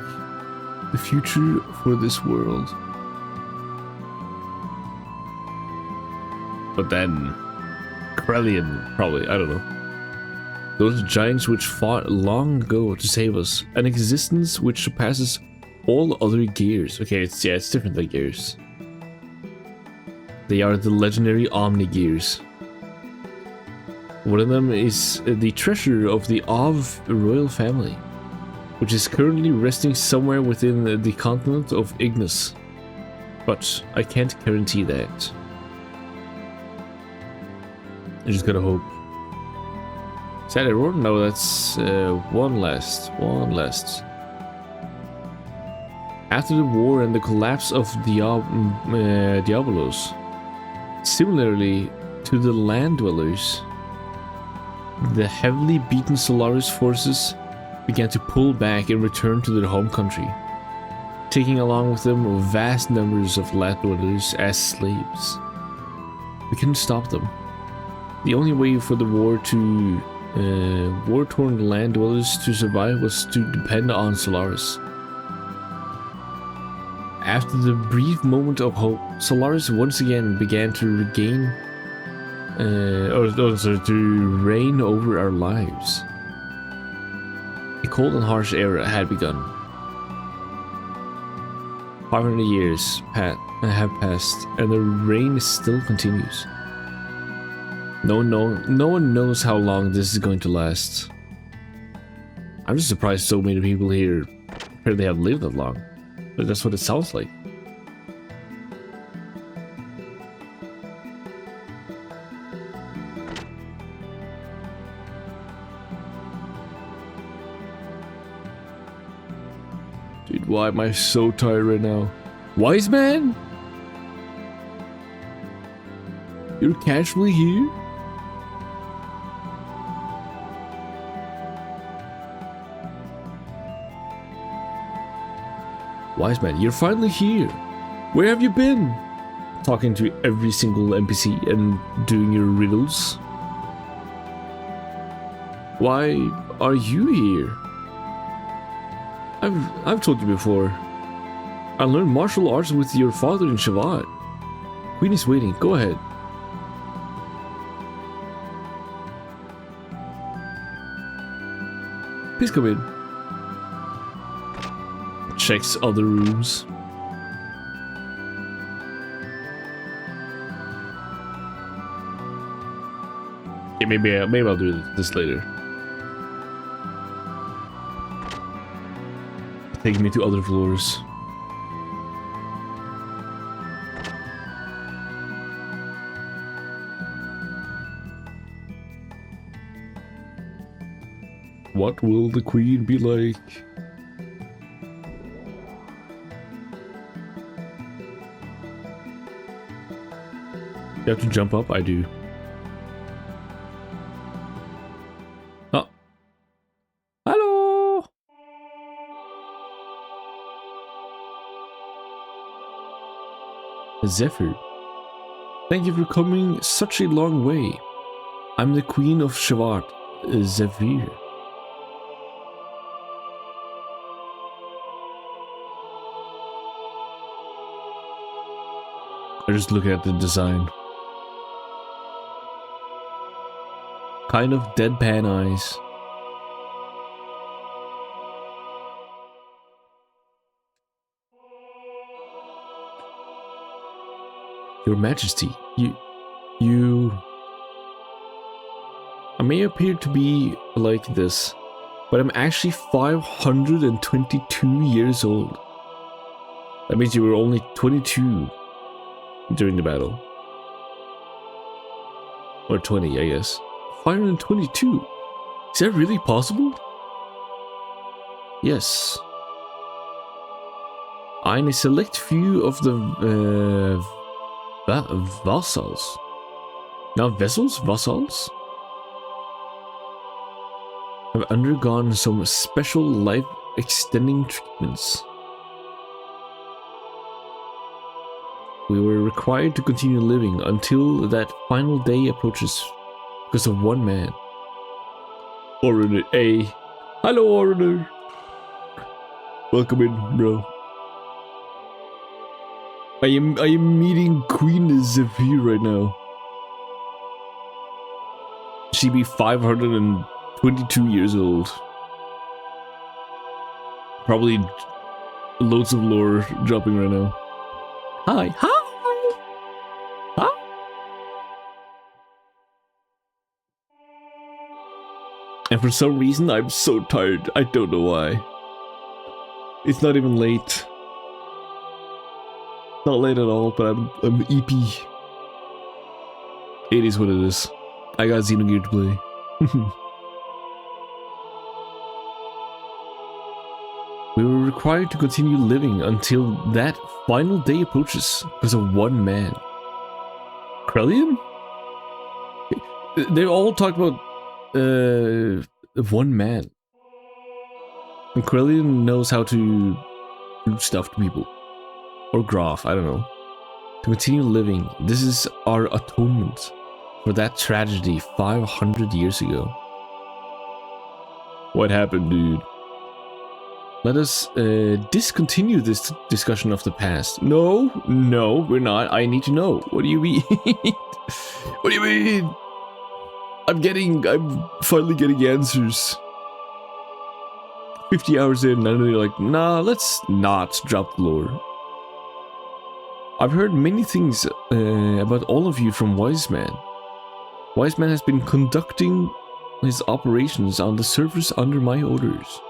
the future for this world. But then, Krellian, probably, I don't know. Those giants which fought long ago to save us, an existence which surpasses all other gears. Okay, it's different than gears. They are the legendary Omni-Gears. One of them is the treasure of the Av royal family, which is currently resting somewhere within the continent of Ignis. But I can't guarantee that. I just gotta hope. Is that everyone? No, that's one last. After the war and the collapse of Diabolos, similarly to the land dwellers, the heavily beaten Solaris forces began to pull back and return to their home country, taking along with them vast numbers of land dwellers as slaves. We couldn't stop them. The only way for the war-torn land dwellers to survive was to depend on Solaris. After the brief moment of hope, Solaris once again began to regain to reign over our lives. A cold and harsh era had begun. 500 years have passed, and the reign still continues. No one knows how long this is going to last. I'm just surprised so many people here apparently have lived that long, but that's what it sounds like. Dude, why am I so tired right now? Wise man? You're casually here? Wise man, you're finally here. Where have you been? Talking to every single NPC and doing your riddles. Why are you here? I've told you before. I learned martial arts with your father in Shivat. Queen is waiting. Go ahead. Please come in. Checks other rooms. Yeah, maybe I'll do this later. Taking me to other floors. What will the queen be like? You have to jump up? I do. Oh. Hello! Zephyr. Thank you for coming such a long way. I'm the Queen of Shavad, Zephyr. I just look at the design. Kind of deadpan eyes. Your Majesty, you... I may appear to be like this, but I'm actually 522 years old. That means you were only 22 during the battle. Or 20, I guess. 522? Is that really possible? Yes. I'm a select few of the vassals. Now vessels? Vassals? Have undergone some special life-extending treatments. We were required to continue living until that final day approaches because of one man. Orator A. Hello, Orator. Welcome in, bro. I am meeting Queen Zephyr right now. She be 522 years old. Probably loads of lore dropping right now. Hi. Hi. Huh? And for some reason, I'm so tired. I don't know why. It's not even late. Not late at all, but I'm EP. It is what it is. I got Xenogears to play. We were required to continue living until that final day approaches because of one man. Krellian? They all talked about one man. And Krellian knows how to do stuff to people. Or Graf, I don't know. To continue living, this is our atonement for that tragedy 500 years ago. What happened, dude? Let us discontinue this discussion of the past. No, we're not. I need to know. What do you mean? What do you mean? I'm finally getting answers. 50 hours in, and then you're like, nah, let's not drop the lore. I've heard many things about all of you from Wise Man. Wise Man has been conducting his operations on the surface under my orders.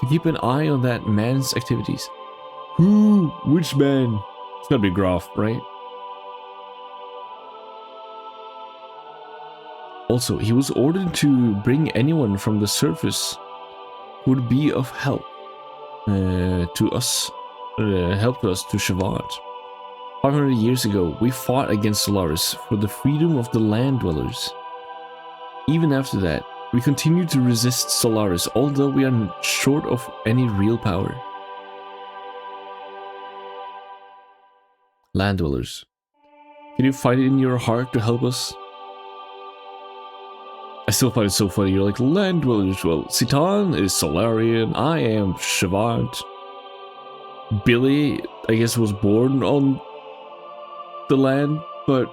To keep an eye on that man's activities. Who? Which man? It's gotta be Graf, right? Also, he was ordered to bring anyone from the surface who would be of help to us to Shavad. 500 years ago, we fought against Solaris for the freedom of the land dwellers. Even after that, we continue to resist Solaris, although we are short of any real power. Land dwellers. Can you find it in your heart to help us? I still find it so funny. You're like, land dwellers. Well, Citan is Solarian. I am Shavad. Billy, I guess, was born on the land, but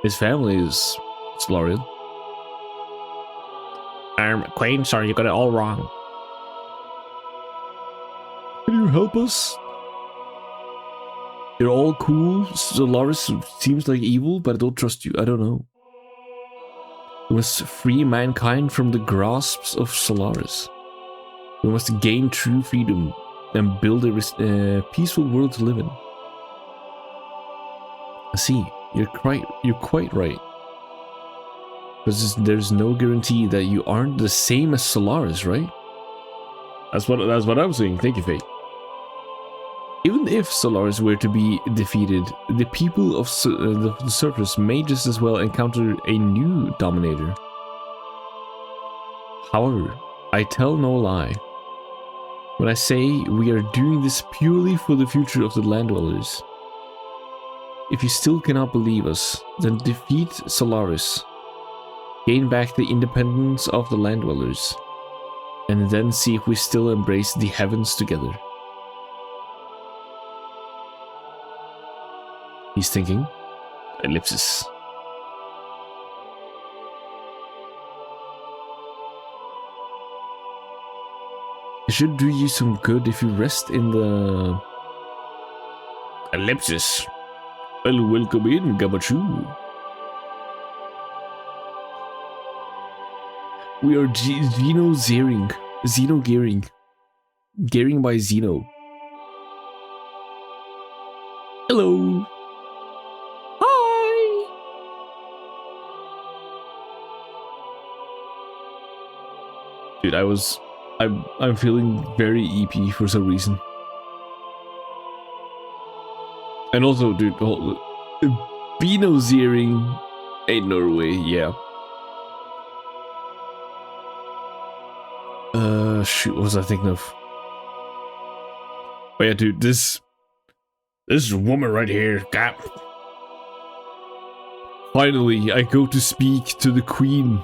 his family is Solarian. Queen, sorry, you got it all wrong. Can you help us? You're all cool. Solaris seems like evil, but I don't trust you. I don't know. We must free mankind from the grasps of Solaris. We must gain true freedom and build a peaceful world to live in. I see. You're quite right. Because there's no guarantee that you aren't the same as Solaris, right? That's what I was saying. Thank you, Fate. Even if Solaris were to be defeated, the people of the surface may just as well encounter a new dominator. However, I tell no lie when I say we are doing this purely for the future of the land dwellers. If you still cannot believe us, then defeat Solaris, gain back the independence of the land dwellers, and then see if we still embrace the heavens together. He's thinking. Ellipsis. It should do you some good if you rest in the... Ellipsis. Well, welcome in, Gabachu. We are Xenogearing. Gearing by Xeno. Hello. Hi. Dude, I'm feeling very EP for some reason. And also, dude, Xenogearing ain't Norway, yeah. Shoot, what was I thinking of? Oh yeah, dude, this woman right here, God. Finally, I go to speak to the queen.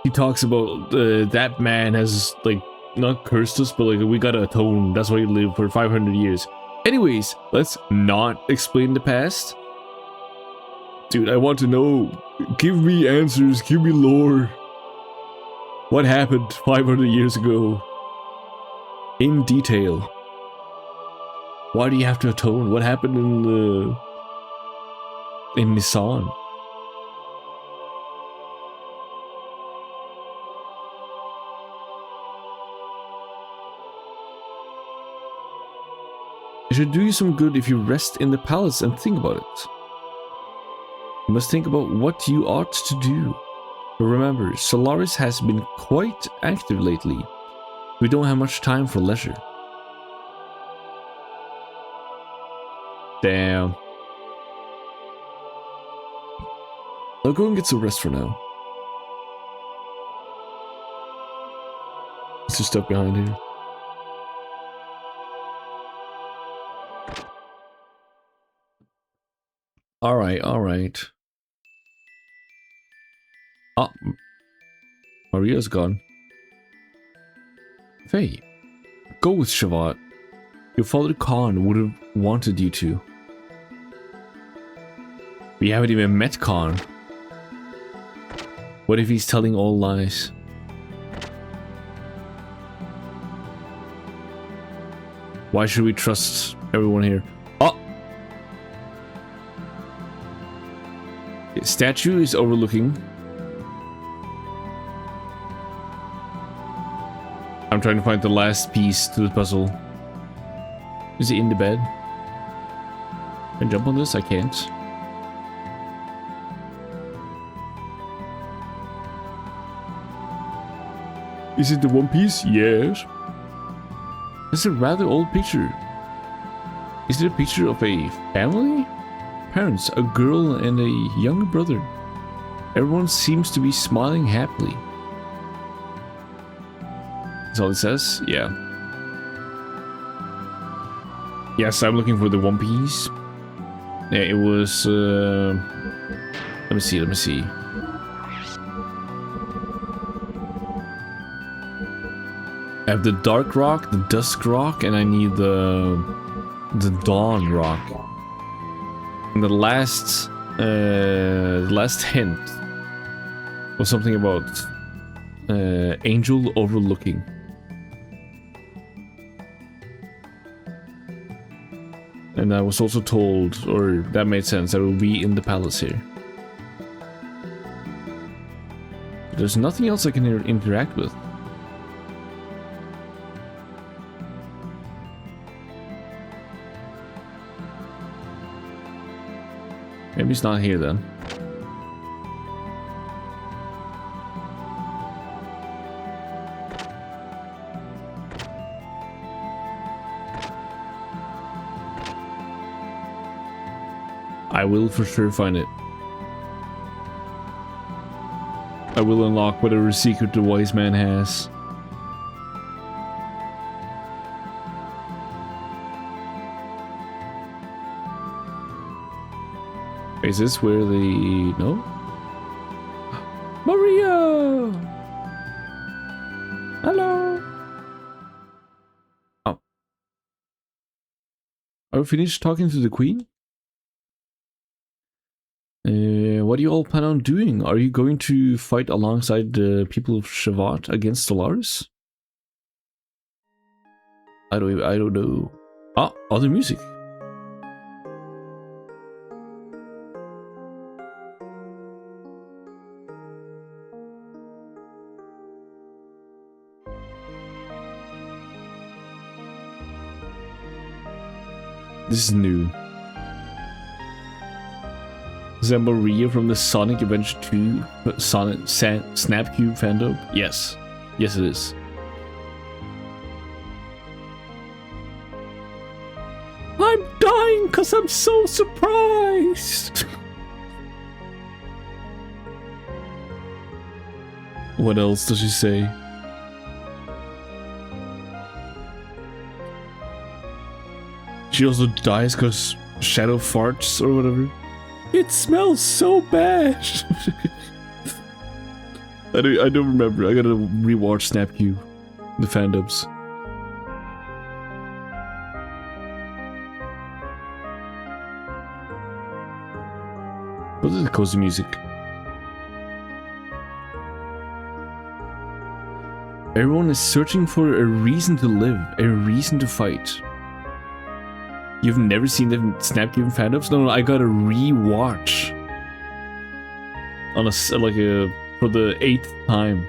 He talks about that man has, like, not cursed us, but, like, we gotta atone. That's why he lived for 500 years. Anyways, let's not explain the past. Dude, I want to know. Give me answers, give me lore. What happened 500 years ago? In detail. Why do you have to atone? What happened in Nissan? It should do you some good if you rest in the palace and think about it. You must think about what you ought to do. Remember, Solaris has been quite active lately. We don't have much time for leisure. Damn. I'll go and get some rest for now. Is there stuff behind here? Alright. Oh, Maria's gone. Faye, go with Shavat. Your father Khan would have wanted you to. We haven't even met Khan. What if he's telling all lies? Why should we trust everyone here? Oh! The statue is overlooking. I'm trying to find the last piece to the puzzle. Is it in the bed? Can I jump on this? I can't. Is it the one piece? Yes. It's a rather old picture. Is it a picture of a family? Parents, a girl and a younger brother. Everyone seems to be smiling happily. That's all it says? Yeah. Yes, I'm looking for the One Piece. Yeah, it was... Let me see. I have the Dark Rock, the Dusk Rock, and I need the Dawn Rock. And the last hint was something about Angel overlooking. And I was also told, or that made sense, I will be in the palace here. There's nothing else I can interact with. Maybe it's not here then. I will for sure find it. I will unlock whatever secret the wise man has. Is this where they... No? Maria! Hello! Oh. Are we finished talking to the queen? What do you all plan on doing? Are you going to fight alongside the people of Shavat against Solaris? I don't know. Ah, other music. This is new. Is that Maria from the Sonic Adventure 2 Snapcube fandom? Yes. Yes, it is. I'm dying because I'm so surprised. What else does she say? She also dies because Shadow farts or whatever. It smells so bad. I don't remember. I gotta rewatch Snapcube, the fandoms. What is the cozy music? Everyone is searching for a reason to live, a reason to fight. You've never seen the Snapcube fandoms? No, I gotta rewatch on for the 8th time.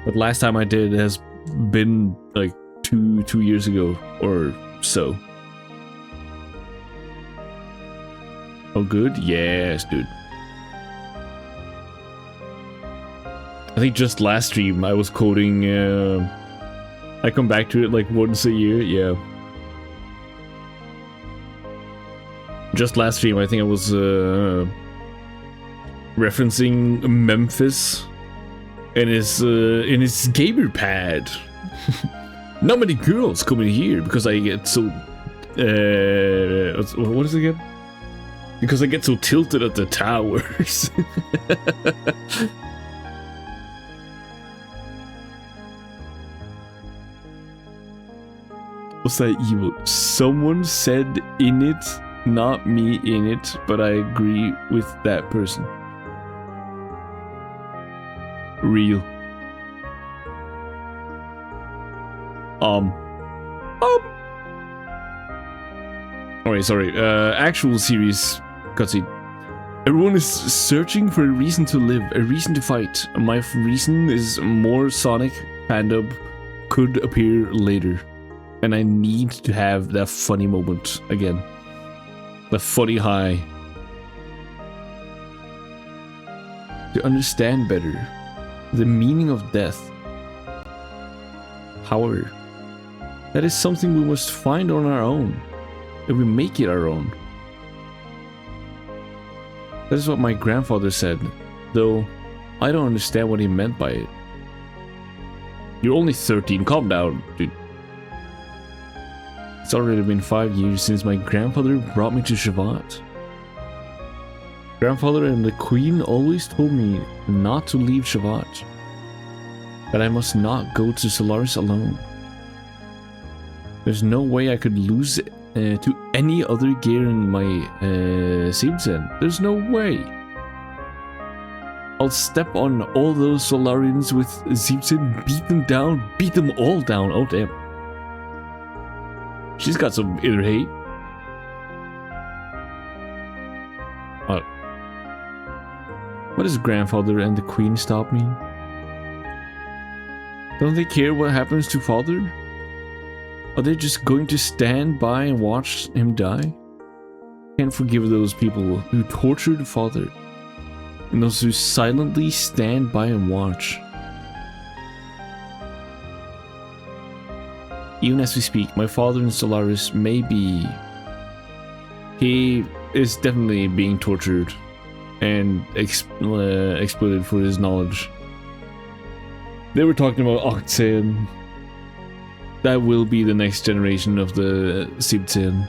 But last time I did has been like two years ago or so. Oh, good? Yes, dude. I think just last stream I was quoting. I come back to it like once a year. Yeah. Just last stream, I think I was referencing Memphis and his gamer pad. Not many girls come in here because I get so what is it again? Because I get so tilted at the towers. What's that evil? Someone said in it. Not me in it, but I agree with that person. Real. Alright, sorry. Actual series cutscene. Everyone is searching for a reason to live, a reason to fight. My reason is more Sonic fandom could appear later. And I need to have that funny moment again. The funny high. To understand better the meaning of death. However, that is something we must find on our own, if we make it our own. That is what my grandfather said, though I don't understand what he meant by it. You're only 13, calm down, dude. It's already been 5 years since my grandfather brought me to Shavat. Grandfather and the Queen always told me not to leave Shavat. That I must not go to Solaris alone. There's no way I could lose to any other gear in my Seibzen. There's no way. I'll step on all those Solarians with Seibzen, beat them all down. Oh damn. She's got some inner hate. What does grandfather and the queen stop me? Don't they care what happens to father? Are they just going to stand by and watch him die? Can't forgive those people who tortured father, and those who silently stand by and watch. Even as we speak, my father in Solaris may be... He is definitely being tortured and exploited for his knowledge. They were talking about Octane. That will be the next generation of the Sibten.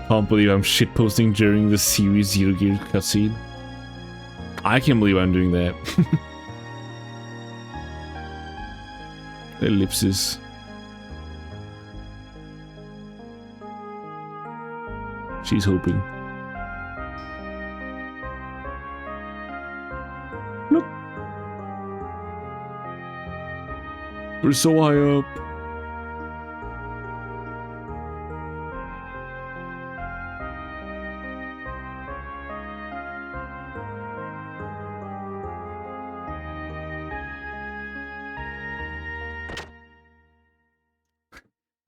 Can't believe I'm shitposting during the series Xenogears cutscene. I can't believe I'm doing that. Ellipsis. She's hoping. Look. We're so high up.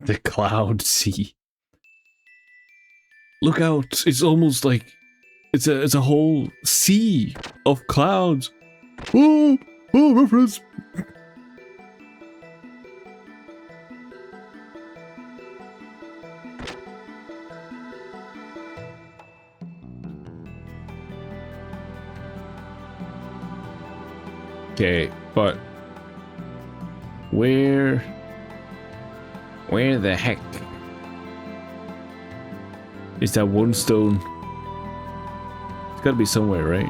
The cloud sea. Look out! It's almost like it's a whole sea of clouds. Oh, reference. Okay, but where the heck is that one stone? It's gotta be somewhere, right?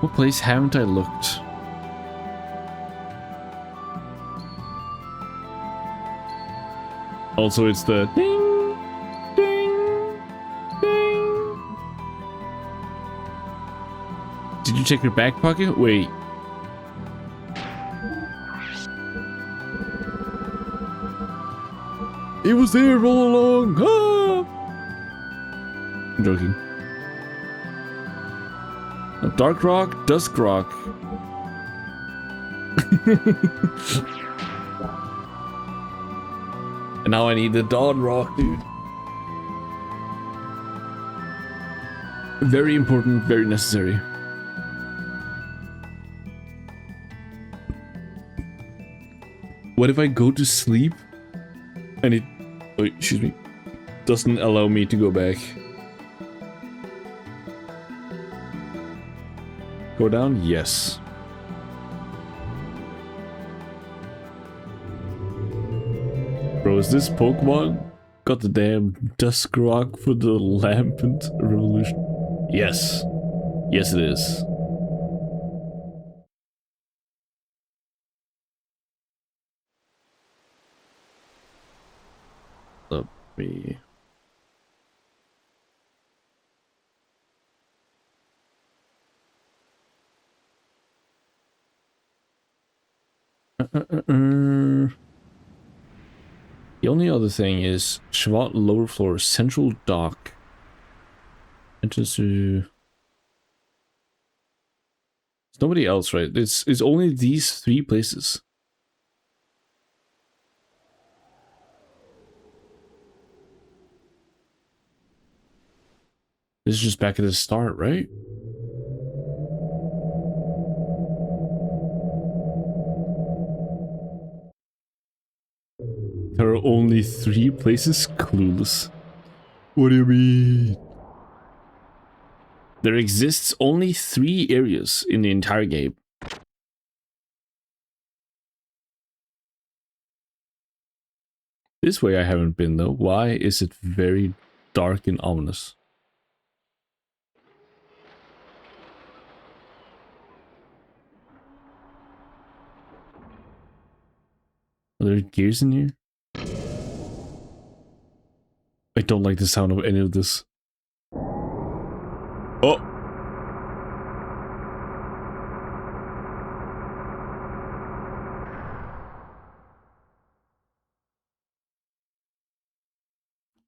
What place haven't I looked? Also, it's the ding, ding, ding. Did you check your back pocket? Wait. It was there all along. Ah! I'm joking. No, dark rock, dusk rock. And now I need the dawn rock, dude. Very important, very necessary. What if I go to sleep and it, oh, excuse me, doesn't allow me to go back? Go down? Yes. Bro, is this Pokemon got the damn dusk rock for the Lampent Revolution? Yes. Yes, it is. Let me... The only other thing is Schwat lower floor, central dock. Entrance to... There's nobody else, right? It's only these three places. This is just back at the start, right? There are only three places? Clueless. What do you mean? There exists only 3 areas in the entire game. This way I haven't been though. Why is it very dark and ominous? Are there gears in here? I don't like the sound of any of this. Oh!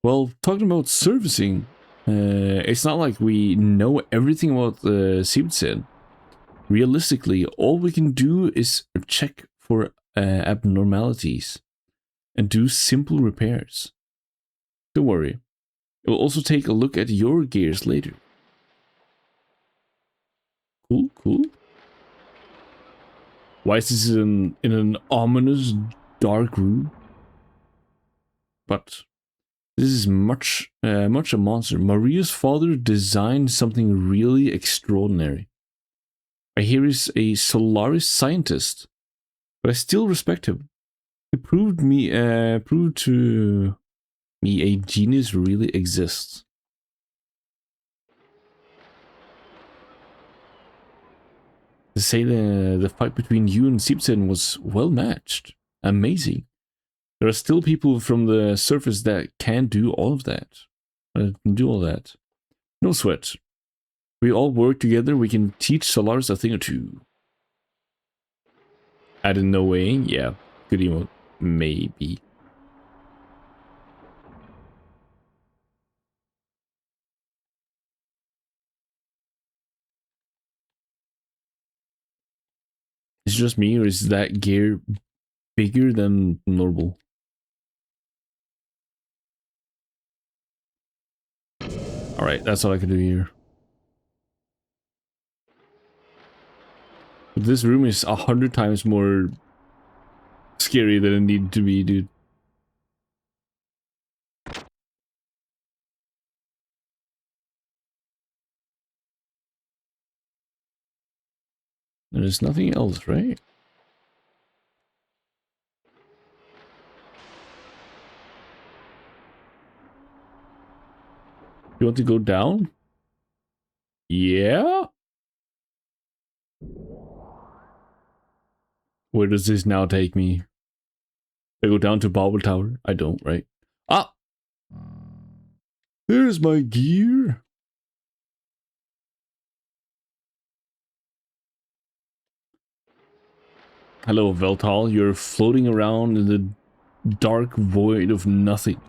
Well, talking about servicing, it's not like we know everything about the Sibten. Realistically, all we can do is check for abnormalities and do simple repairs. Don't worry, we'll also take a look at your gears later. Cool, cool. Why is this in an ominous dark room? But this is much a monster. Maria's father designed something really extraordinary. I hear he's a Solaris scientist, but I still respect him. He proved to me a genius really exists. To say the fight between you and Sipsen was well matched. Amazing. There are still people from the surface that can do all of that. No sweat. We all work together, we can teach Solaris a thing or two. I didn't know way. Yeah, good emote. Maybe. Is it just me, or is that gear bigger than normal? Alright, that's all I can do here. This room is 100 times more scary than it needed to be, dude. There's nothing else, right? You want to go down? Yeah? Where does this now take me? I go down to Bobble Tower? I don't, right? Ah! There's my gear! Hello, Veltal. You're floating around in the dark void of nothing.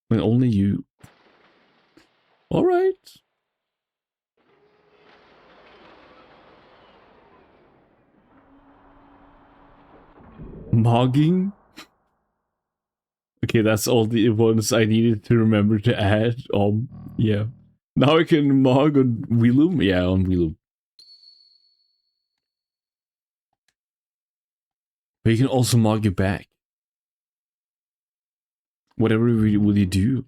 And only you. Alright. Mogging? Okay, that's all the ones I needed to remember to add. Yeah. Now I can mog on Wheelum? Yeah, on Wheelum. But you can also mog it back. Whatever will you do?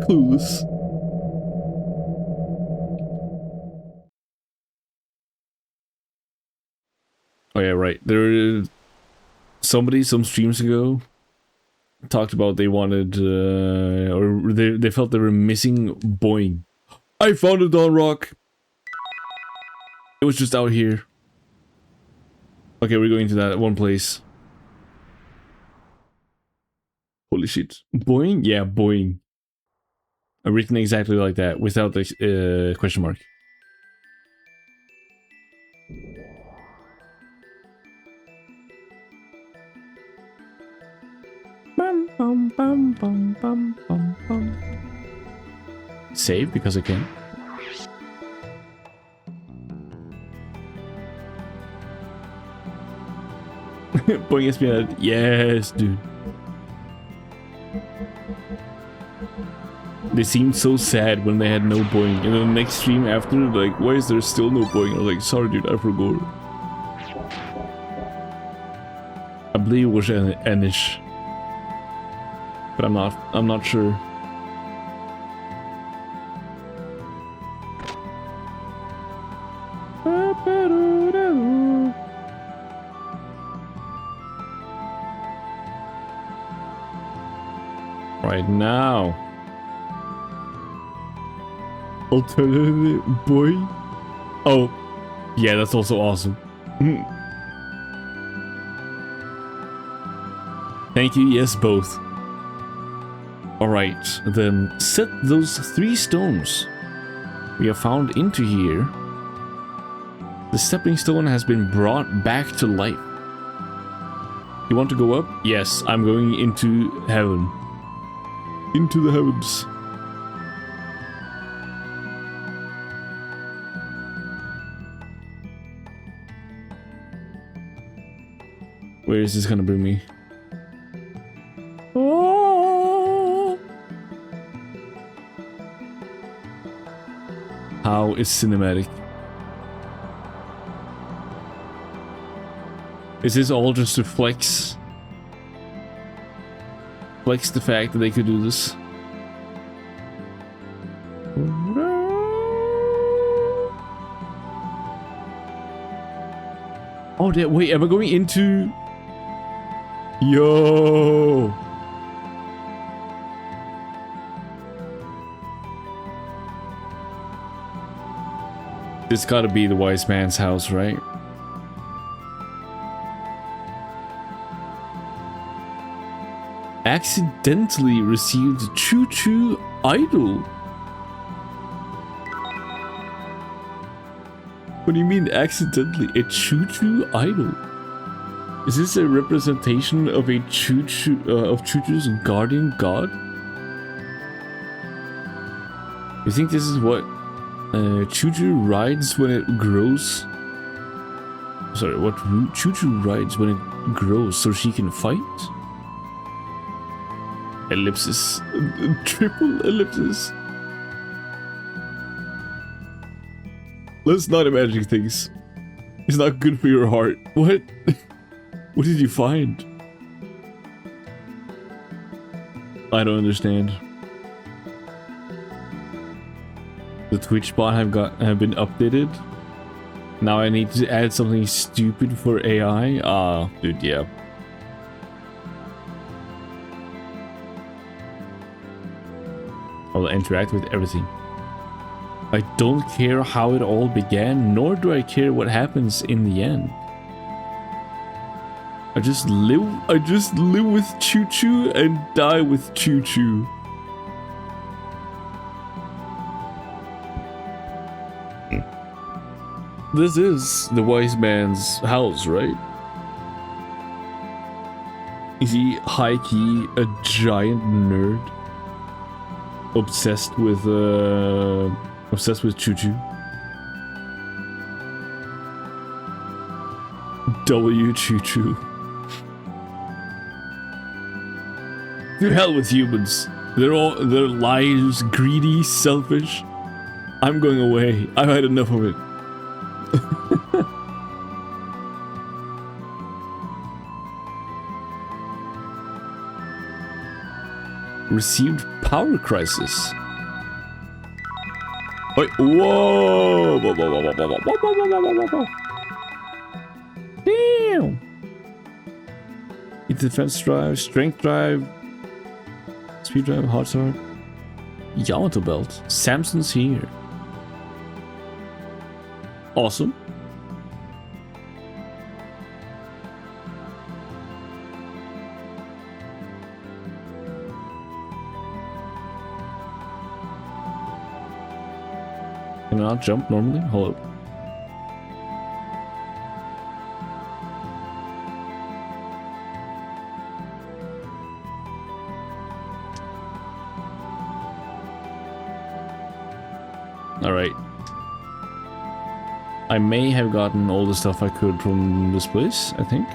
Clueless. Oh yeah, right. Somebody some streams ago talked about they wanted or they felt they were missing Boing. I found it on rock. It was just out here. Okay, we're going to that one place. Holy shit. Boing? Yeah, Boing. Written exactly like that, without the question mark. Bum, bum, bum, bum, bum, bum, bum. Save because I can. Boing Espionage. Yes, dude. They seemed so sad when they had no Boing. And then the next stream after, like, why is there still no Boing? I was like, sorry, dude, I forgot. I believe it was Anish. But I'm not sure. Right now. Alternative boy. Oh, yeah, that's also awesome. Thank you, yes, both. Alright, then set those 3 stones we have found into here. The stepping stone has been brought back to life. You want to go up? Yes, I'm going into heaven. Into the heavens. Where is this gonna bring me? Oh! How is cinematic? Is this all just to flex? Flex the fact that they could do this? Oh, wait, am I going into... Yo! This gotta be the wise man's house, right? Accidentally received Choo Choo Idol. What do you mean accidentally? A Choo Choo Idol? Is this a representation of a Choo Choo of Choo Choo's guardian god? You think this is what Choo Choo rides when it grows? Sorry, what Choo Choo rides when it grows so she can fight? Ellipsis. Triple ellipsis. Let's not imagine things. It's not good for your heart. What? What did you find? I don't understand. The Twitch bot have been updated. Now I need to add something stupid for AI. Ah, dude, yeah. I'll interact with everything. I don't care how it all began, nor do I care what happens in the end. I just live with Choo Choo and die with Choo Choo. This is the wise man's house, right? Is he high-key a giant nerd? Obsessed with Choo Choo? W Choo Choo. To hell with humans. Their lives greedy, selfish. I'm going away. I've had enough of it. Received power crisis. Wait, whoa! Damn! It's defense drive, strength drive, speed drive, hard sword, Yamato belt. Samson's here. Awesome. Can I not jump normally? Hold up. Alright. I may have gotten all the stuff I could from this place, I think.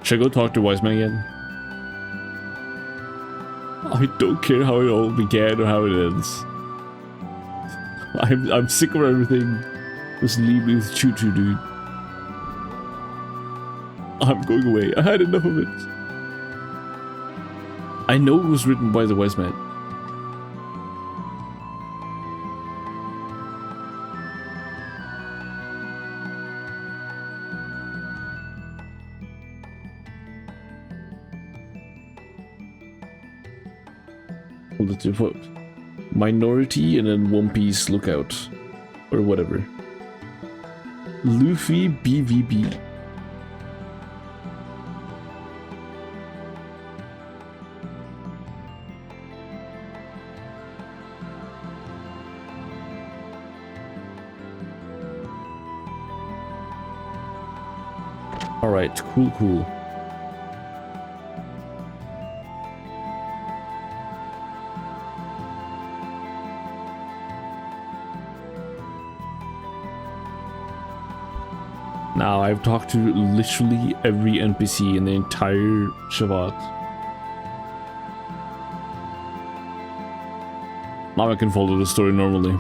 Should I go talk to Wise Man again? I don't care how it all began or how it ends. I'm sick of everything. Just leave me with Choo Choo, dude. I'm going away. I had enough of it. I know it was written by the Wise Man. Hold it to vote. Minority and then One Piece Lookout. Or whatever. Luffy BVB. Alright, cool. Now I've talked to literally every NPC in the entire Shavat. Now I can follow the story normally.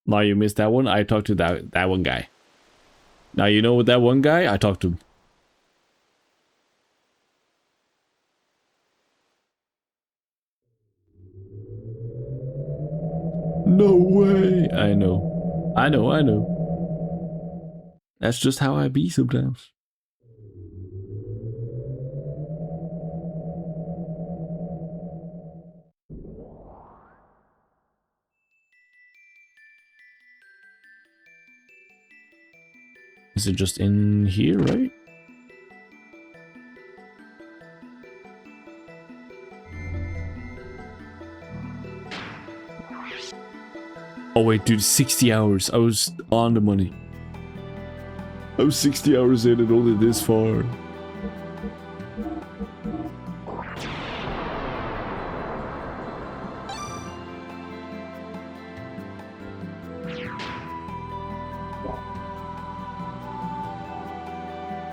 Now you missed that one. I talked to that one guy. Now you know what that one guy? I talked to him. No way. I know. I know. That's just how I be sometimes. Is it just in here, right? Oh wait, dude, 60 hours. I was on the money. I was 60 hours in and only this far.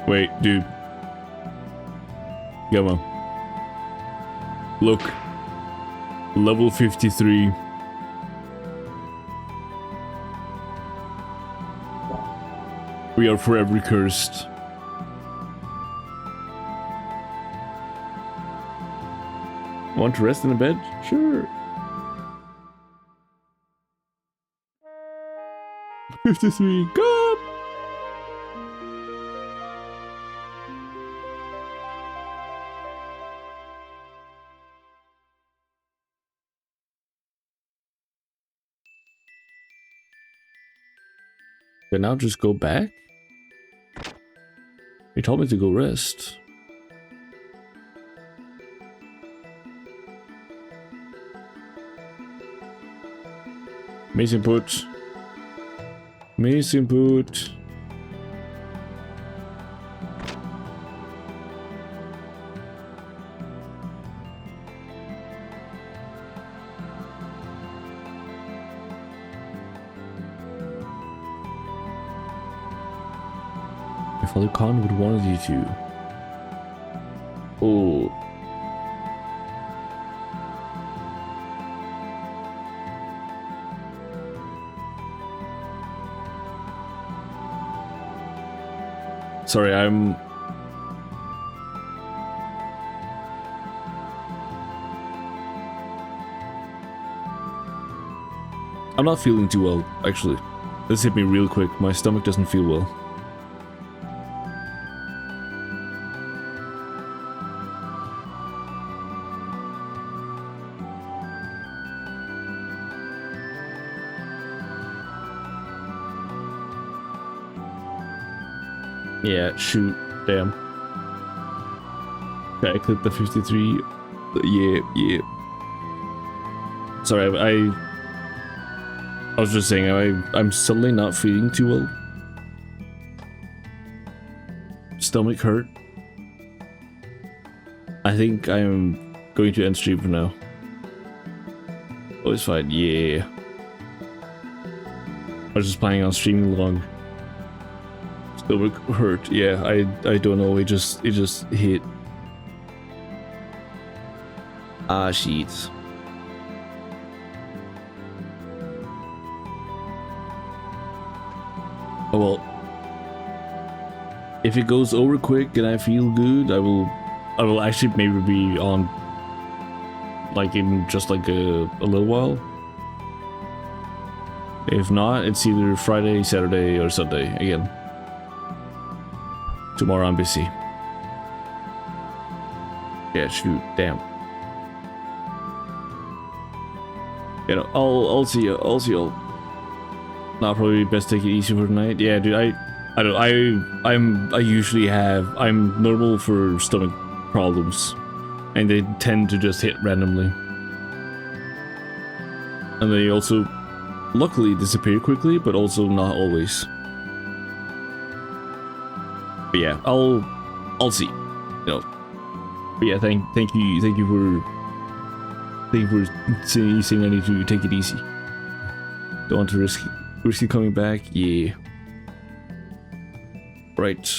Wait, dude. Come on. Look. Level 53. We are forever cursed. Want to rest in a bed? Sure. 53. Go! Then I'll just go back? He told me to go rest. Miss input. Miss input. Father Khan would want you to. Oh. Sorry, I'm not feeling too well, actually. This hit me real quick. My stomach doesn't feel well. Yeah, shoot, damn. Okay, I clicked the 53. Yeah. Sorry, I was just saying, I'm suddenly not feeling too well. Stomach hurt. I think I'm going to end stream for now. Oh, it's fine, yeah. I was just planning on streaming long. Stomach hurt, yeah, I don't know, it just hit. Ah, sheets. Oh well. If it goes over quick and I feel good, I will actually maybe be on like in just like a little while. If not, it's either Friday, Saturday, or Sunday again. Tomorrow I'm busy. Yeah, shoot, damn. You know, I'll see you. I'll see y'all. Nah, probably best take it easy for tonight. Yeah, dude, I usually have, I'm normal for stomach problems, and they tend to just hit randomly, and they also luckily disappear quickly, but also not always. But yeah, I'll see. You know. But yeah, thank you for saying I need to take it easy. Don't want to risk you coming back. Yeah. Right.